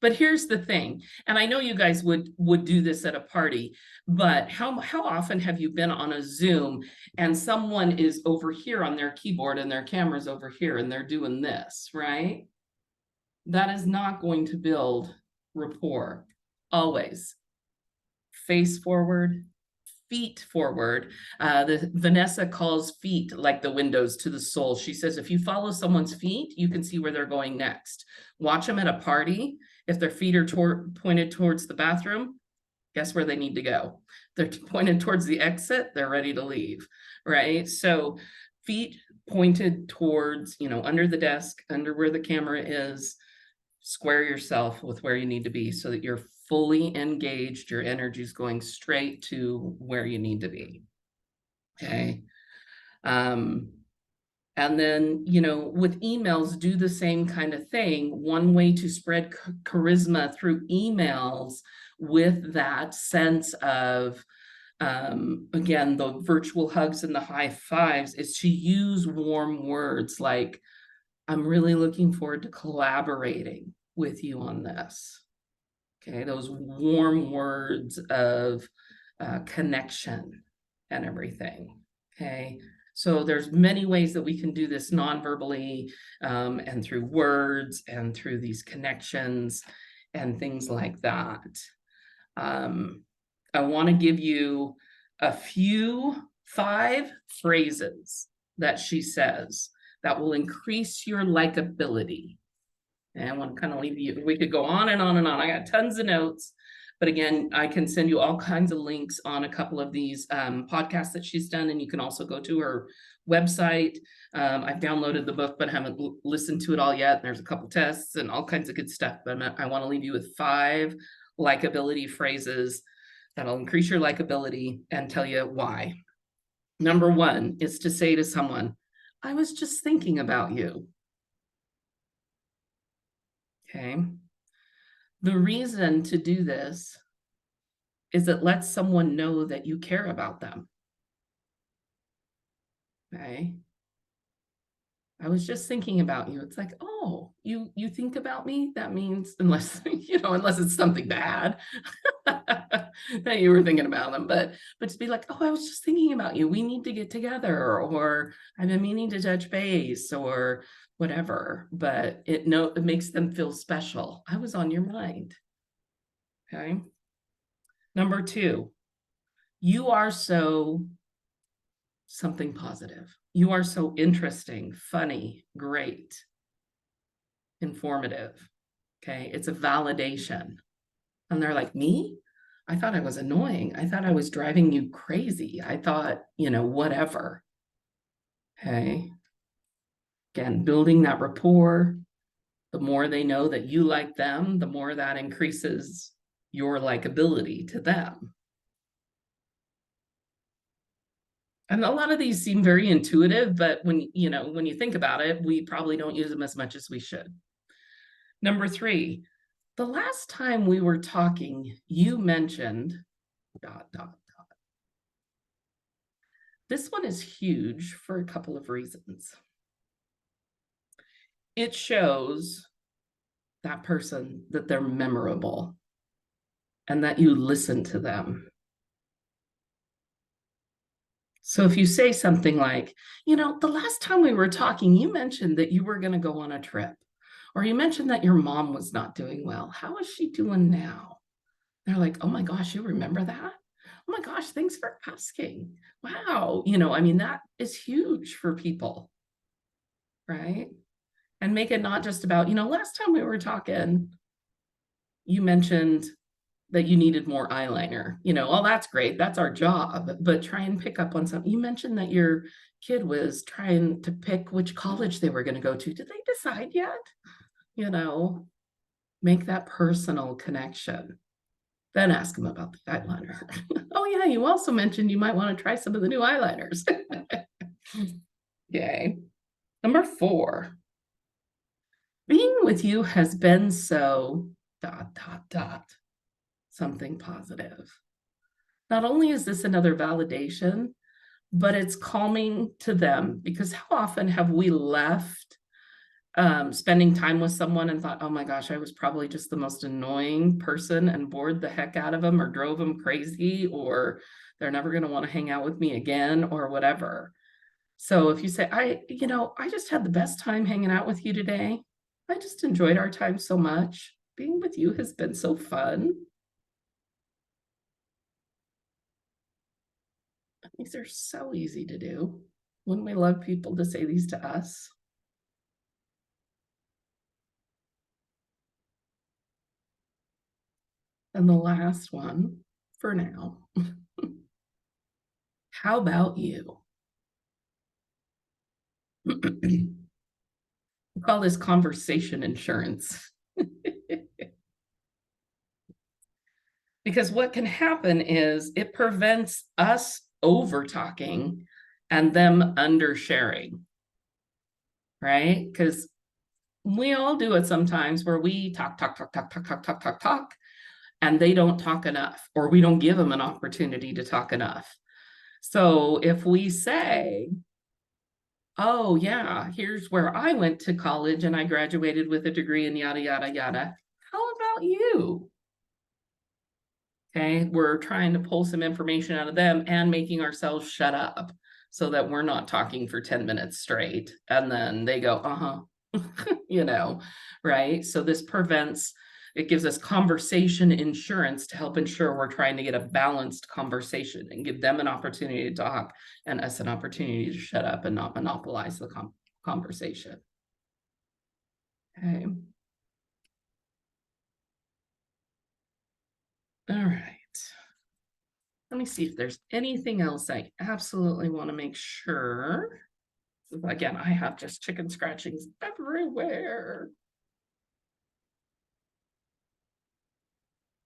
but here's the thing, and I know you guys would do this at a party, but how often have you been on a Zoom and someone is over here on their keyboard and their camera's over here and they're doing this, right? That is not going to build rapport. Always face forward, feet forward. Vanessa calls feet like the windows to the soul. She says, if you follow someone's feet, you can see where they're going next. Watch them at a party. If their feet are pointed towards the bathroom, guess where they need to go? They're pointed towards the exit, they're ready to leave, right? So feet pointed towards, under the desk, under where the camera is, square yourself with where you need to be so that you're fully engaged, your energy is going straight to where you need to be. Okay. And then, with emails, do the same kind of thing. One way to spread charisma through emails with that sense of, again, the virtual hugs and the high fives, is to use warm words like, I'm really looking forward to collaborating with you on this. Okay, those warm words of connection and everything. Okay, so there's many ways that we can do this non-verbally, and through words and through these connections and things like that. I want to give you a few 5 phrases that she says that will increase your likability. And I want to kind of leave you, we could go on and on and on. I got tons of notes, but again, I can send you all kinds of links on a couple of these podcasts that she's done. And you can also go to her website. I've downloaded the book, but haven't listened to it all yet. There's a couple tests and all kinds of good stuff, but I want to leave you with 5 likability phrases that'll increase your likability and tell you why. Number 1 is to say to someone, I was just thinking about you. Okay. The reason to do this is it lets someone know that you care about them. Okay. I was just thinking about you. It's like, oh, you think about me? That means unless, unless it's something bad that you were thinking about them. But to be like, oh, I was just thinking about you. We need to get together, or I've been meaning to touch base, or whatever. But it makes them feel special. I was on your mind. Okay. Number 2, you are so something positive. You are so interesting, funny, great, informative. Okay. It's a validation. And they're like, me? I thought I was annoying. I thought I was driving you crazy. I thought, whatever. Okay. Again, building that rapport. The more they know that you like them, the more that increases your likability to them. And a lot of these seem very intuitive, but when you think about it, we probably don't use them as much as we should. Number 3, the last time we were talking, you mentioned ... This one is huge for a couple of reasons. It shows that person that they're memorable and that you listen to them. So if you say something like, the last time we were talking, you mentioned that you were going to go on a trip, or you mentioned that your mom was not doing well. How is she doing now? They're like, oh my gosh, you remember that? Oh my gosh, thanks for asking. Wow. That is huge for people, right? And make it not just about, last time we were talking, you mentioned that you needed more eyeliner. Oh, that's great. That's our job. But try and pick up on something. You mentioned that your kid was trying to pick which college they were going to go to. Did they decide yet? Make that personal connection. Then ask them about the eyeliner. Oh yeah, you also mentioned you might want to try some of the new eyeliners. Okay. Number 4, being with you has been so ... something positive. Not only is this another validation, but it's calming to them, because how often have we left spending time with someone and thought, oh my gosh, I was probably just the most annoying person and bored the heck out of them, or drove them crazy, or they're never going to want to hang out with me again, or whatever. So if you say, I just had the best time hanging out with you today. I just enjoyed our time so much. Being with you has been so fun. These are so easy to do. Wouldn't we love people to say these to us? And the last one for now. How about you? We call this conversation insurance. Because what can happen is it prevents us over talking and them under sharing, right? Because we all do it sometimes, where we talk, and they don't talk enough, or we don't give them an opportunity to talk enough. So if we say, oh yeah, here's where I went to college and I graduated with a degree in yada, yada, yada. How about you? Okay, we're trying to pull some information out of them and making ourselves shut up so that we're not talking for 10 minutes straight. And then they go, right? So this prevents, it gives us conversation insurance to help ensure we're trying to get a balanced conversation and give them an opportunity to talk and us an opportunity to shut up and not monopolize the conversation. Okay. All right. Let me see if there's anything else I absolutely want to make sure. Again, I have just chicken scratchings everywhere.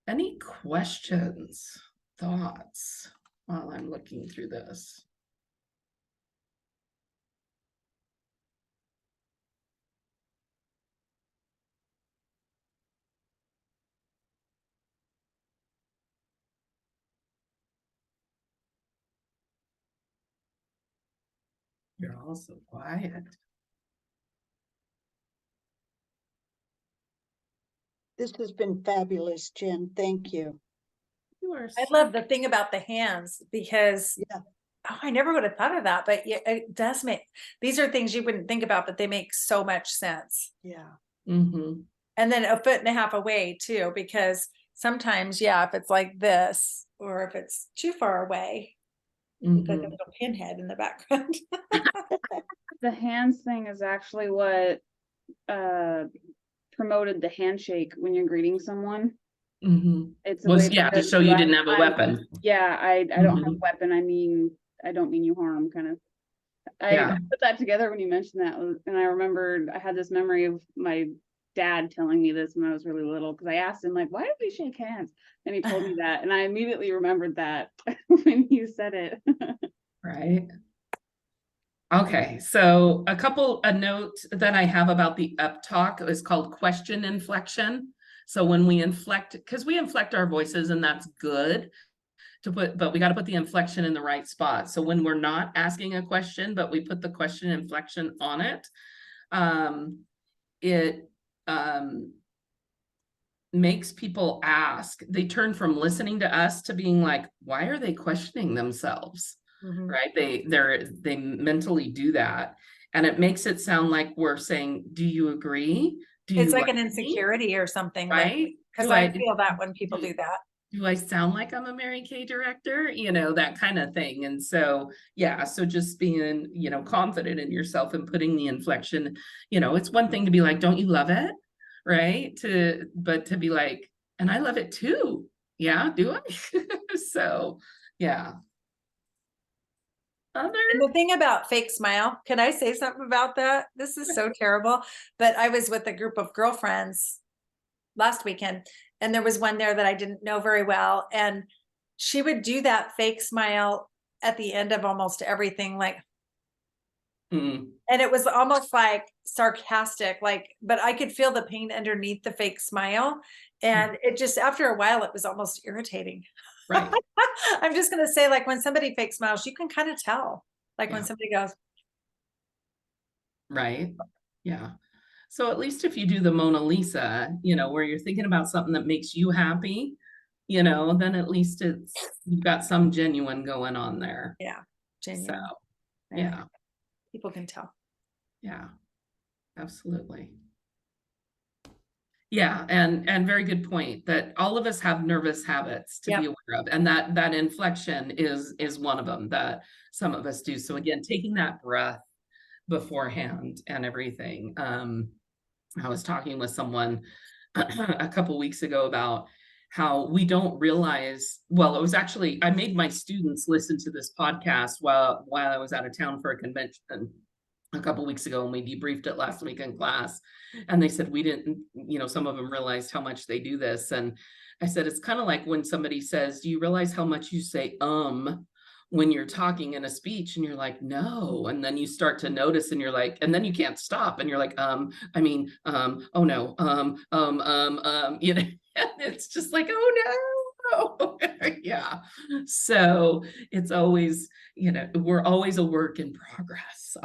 Any questions, thoughts while I'm looking through this? You're all so quiet. This has been fabulous, Jen. Thank you. You are I so- love the thing about the hands because Yeah. oh, I never would have thought of that, but yeah, it does make, these are things you wouldn't think about, but they make so much sense. Yeah. Mhm. And then a foot and a half away too, because sometimes, yeah, if it's like this, or if it's too far away, you put a Mhm. little pinhead in the background. The hands thing is actually what promoted the handshake when you're greeting someone. Mhm. It's a Was way yeah to show say, you didn't have a weapon. Yeah, I don't have a Mhm. weapon. I don't mean you harm, kind of. I Yeah. put that together when you mentioned that, and I remembered I had this memory of my dad telling me this when I was really little, because I asked him like, why did we shake hands? And he told me that, and I immediately remembered that when you said it. Right. Okay, so a note that I have about the up talk is called question inflection. So when we inflect, because we inflect our voices and that's good to put, but we got to put the inflection in the right spot. So when we're not asking a question, but we put the question inflection on it, it makes people ask. They turn from listening to us to being like, why are they questioning themselves? Mhm. Right? They mentally do that. And it makes it sound like we're saying, do you agree? Do It's you like an me? insecurity or something, like, Right? because Do I feel that when people do- do that. do I sound like I'm a Mary Kay director? You know, that kind of thing. And so, yeah, so just being, confident in yourself and putting the inflection, it's one thing to be like, don't you love it? Right? But to be like, and I love it too. Yeah, do I? So, yeah. And Other, the thing about fake smile, can I say something about that? This is so terrible, but I was with a group of girlfriends last weekend, and there was one there that I didn't know very well, and she would do that fake smile at the end of almost everything, like, mm, and it was almost like sarcastic, like, but I could feel the pain underneath the fake smile, and it just, after a while, it was almost irritating. right. I'm just gonna say, like, when somebody fake smiles, you can kind of tell, like when Yeah. somebody goes, Right. Yeah. So at least if you do the Mona Lisa, where you're thinking about something that makes you happy, then at least you've got some genuine going on there. yeah, So, genuine. yeah, People can tell. yeah, absolutely. Yeah, and very good point that all of us have nervous habits to be Yep. aware of, and that inflection is one of them that some of us do. So again, taking that breath beforehand and everything. I was talking with someone a couple weeks ago about how we don't realize, well, it was actually, I made my students listen to this podcast while I was out of town for a convention a couple weeks ago, and we debriefed it last week in class. And they said we didn't, some of them realized how much they do this. And I said, it's kind of like when somebody says, do you realize how much you say when you're talking in a speech? And you're like, no. And then you start to notice and you're like, and then you can't stop and you're like, oh no, it's just like, oh no. Yeah. So it's always, we're always a work in progress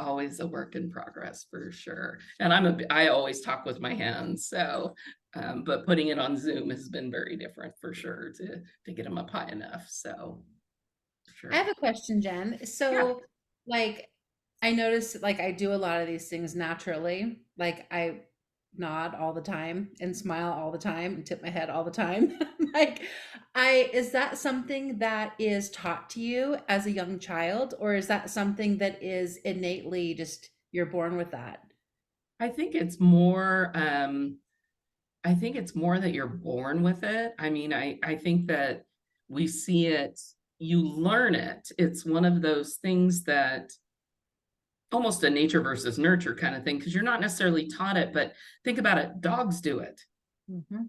for sure. And I always talk with my hands. So, but putting it on Zoom has been very different for sure to get them up high enough. So sure. I have a question, Jen. So, like, I notice, like, I do a lot of these things naturally. Like, I nod all the time and smile all the time and tip my head all the time. Like, is that something that is taught to you as a young child, or is that something that is innately just you're born with that? I think it's more, that you're born with it. I mean, I think that we see it, you learn it. It's one of those things that almost a nature versus nurture kind of thing, because you're not necessarily taught it, but think about it, dogs do it. Mhm.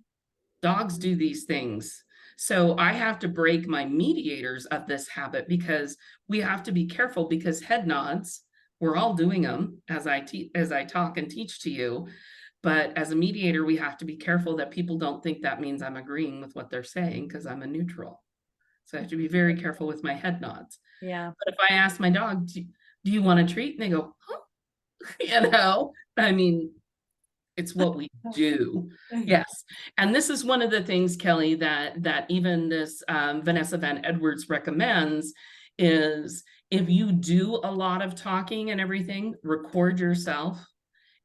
Dogs do these things. So I have to break my mediators of this habit because we have to be careful, because head nods, we're all doing them as I talk and teach to you. But as a mediator, we have to be careful that people don't think that means I'm agreeing with what they're saying, because I'm a neutral. So I have to be very careful with my head nods. Yeah. But if I ask my dog, do you want a treat? And they go, huh? I mean, It's what we do. Yes. And this is one of the things, Kelly, that even this Vanessa Van Edwards recommends is if you do a lot of talking and everything, record yourself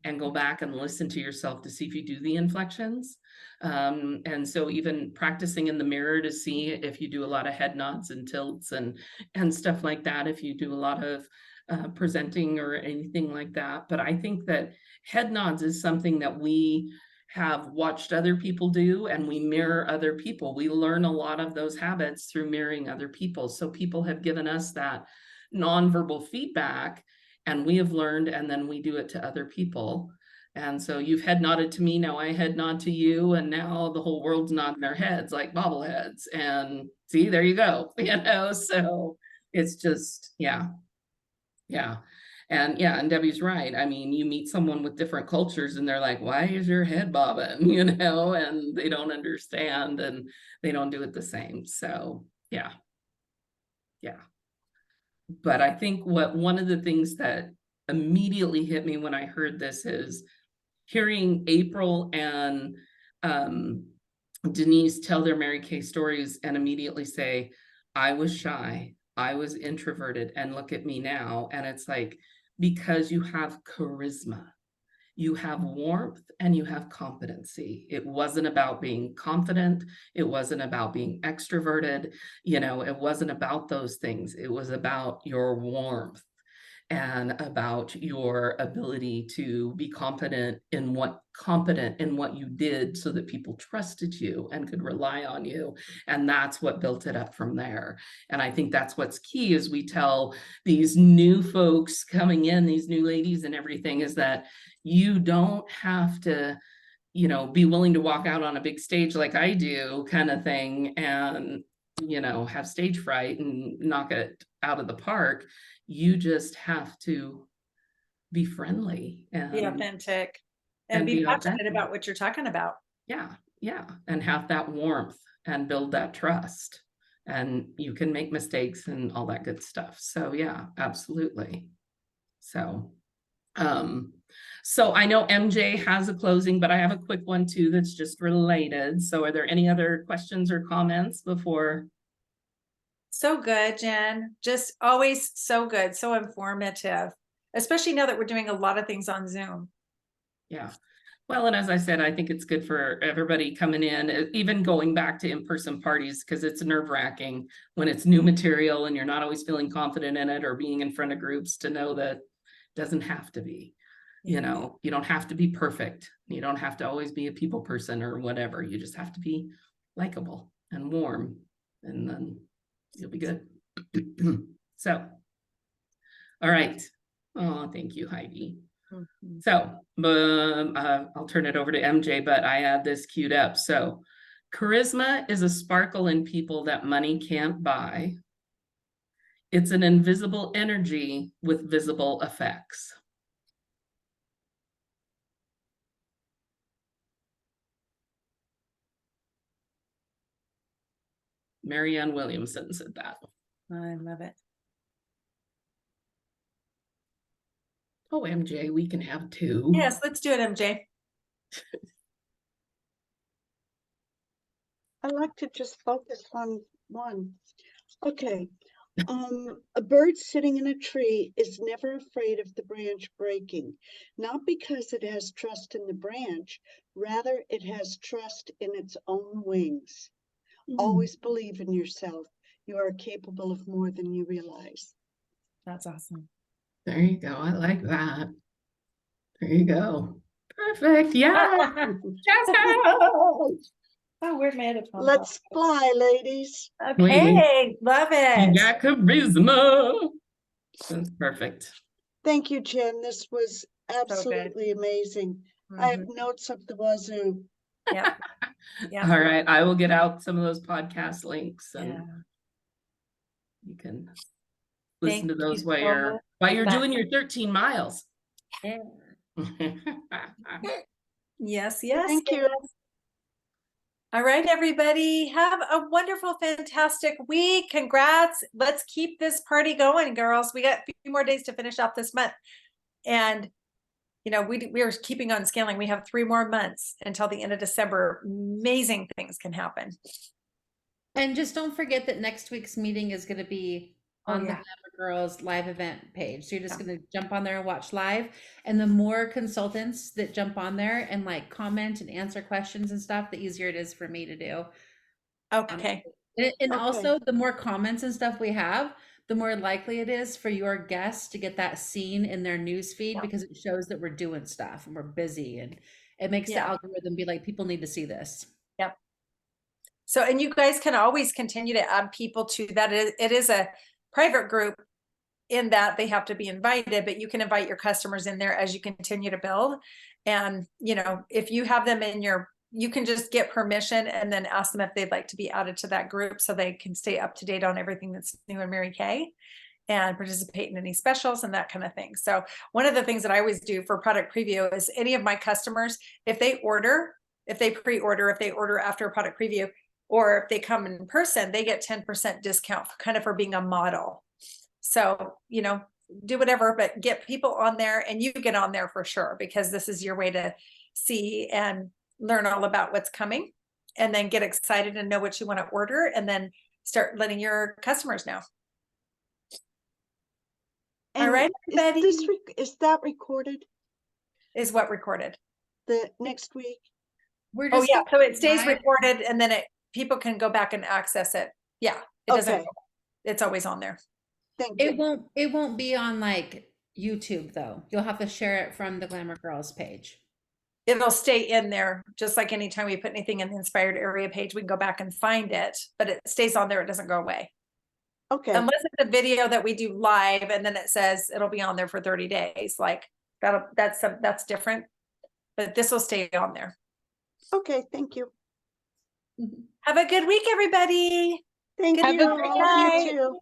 and go back and listen to yourself to see if you do the inflections. And so even practicing in the mirror to see if you do a lot of head nods and tilts and stuff like that, if you do a lot of presenting or anything like that. But I think that head nods is something that we have watched other people do, and we mirror other people. We learn a lot of those habits through mirroring other people. So people have given us that nonverbal feedback, and we have learned, and then we do it to other people. And so you've head nodded to me, now I head nod to you, and now the whole world's nodding their heads like bobbleheads. And see, there you go, you know, so it's just, yeah. And Debbie's right. I mean, you meet someone with different cultures and they're like, why is your head bobbing? You know, and they don't understand and they don't do it the same. So yeah. But I think one of the things that immediately hit me when I heard this is hearing April and Denise tell their Mary Kay stories and immediately say, I was shy, I was introverted, and look at me now. And it's like, because you have charisma, you have warmth, and you have competency. It wasn't about being confident. It wasn't about being extroverted. You know, it wasn't about those things. It was about your warmth and about your ability to be competent in what you did so that people trusted you and could rely on you. And that's what built it up from there. And I think that's what's key as we tell these new folks coming in, these new ladies and everything, is that you don't have to, you know, be willing to walk out on a big stage like I do kind of thing and, you know, have stage fright and knock it out of the park. You just have to be friendly and be authentic and be passionate authentic about what you're talking about. Yeah. And have that warmth and build that trust. And you can make mistakes and all that good stuff. So yeah, absolutely. So I know MJ has a closing, but I have a quick one too that's just related. So are there any other questions or comments before? So good, Jen. Just always so good, so informative, especially now that we're doing a lot of things on Zoom. Yeah. Well, and as I said, I think it's good for everybody coming in, even going back to in-person parties, because it's nerve-wracking when it's new material and you're not always feeling confident in it or being in front of groups, to know that it doesn't have to be. You know, you don't have to be perfect. You don't have to always be a people person or whatever. You just have to be likable and warm, and then you'll be good. So, all right. Oh, thank you, Heidi. Mm-hmm. So, I'll turn it over to MJ, but I have this queued up. So, charisma is a sparkle in people that money can't buy. It's an invisible energy with visible effects. Marianne Williamson said that. I love it. Oh, MJ, we can have two. Yes, let's do it, MJ. I like to just focus on one. Okay. A bird sitting in a tree is never afraid of the branch breaking, not because it has trust in the branch, rather it has trust in its own wings. Always believe in yourself. You are capable of more than you realize. That's awesome. There you go. I like that. There you go. Perfect. Yeah. Oh, we're made of. Let's fly, ladies. Okay, love it. You got charisma. That's perfect. Thank you, Jen. This was absolutely amazing. I have notes up the wazoo. Yeah. All right. I will get out some of those podcast links and Yeah. you can listen to those you while you're doing your 13 miles. Yeah. Yes. Thank you. All right, everybody. Have a wonderful, fantastic week. Congrats. Let's keep this party going, girls. We got a few more days to finish off this month. And you know, we are keeping on scaling. We have 3 more months until the end of December. Amazing things can happen. And just don't forget that next week's meeting is going to be Oh, on the yeah. Glamour Girls live event page. So you're just Yeah. going to jump on there and watch live. And the more consultants that jump on there and like comment and answer questions and stuff, the easier it is for me to do. Okay. And Okay. also, the more comments and stuff we have, the more likely it is for your guests to get that seen in their news feed, Yeah. because it shows that we're doing stuff and we're busy, and it makes the Yeah. algorithm be like, people need to see this. Yep. So, and you guys can always continue to add people to that. It is a private group in that they have to be invited, but you can invite your customers in there as you continue to build. And, you know, if you have them in your, you can just get permission and then ask them if they'd like to be added to that group so they can stay up to date on everything that's new in Mary Kay and participate in any specials and that kind of thing. So one of the things that I always do for product preview is any of my customers, if they order, if they pre-order, if they order after a product preview, or if they come in person, they get 10% discount kind of for being a model. So, you know, do whatever, but get people on there, and you get on there for sure, because this is your way to see and learn all about what's coming, and then get excited and know what you want to order, and then start letting your customers know. All And right, everybody. is that recorded Is what recorded? the next week? We're Oh just yeah, so it stays live. recorded, and then people can go back and access it. Yeah, it doesn't. Okay. It's always on there. Thank It you. won't be on like YouTube though. You'll have to share it from the Glamour Girls page. It'll stay in there, just like anytime we put anything in the inspired area page, we can go back and find it, but it stays on there. It doesn't go away. Okay. Unless it's a video that we do live, and then it says it'll be on there for 30 days. Like that's different, but this will stay on there. Okay. Thank you. Have a good week, everybody. Thank Good you. night. You too.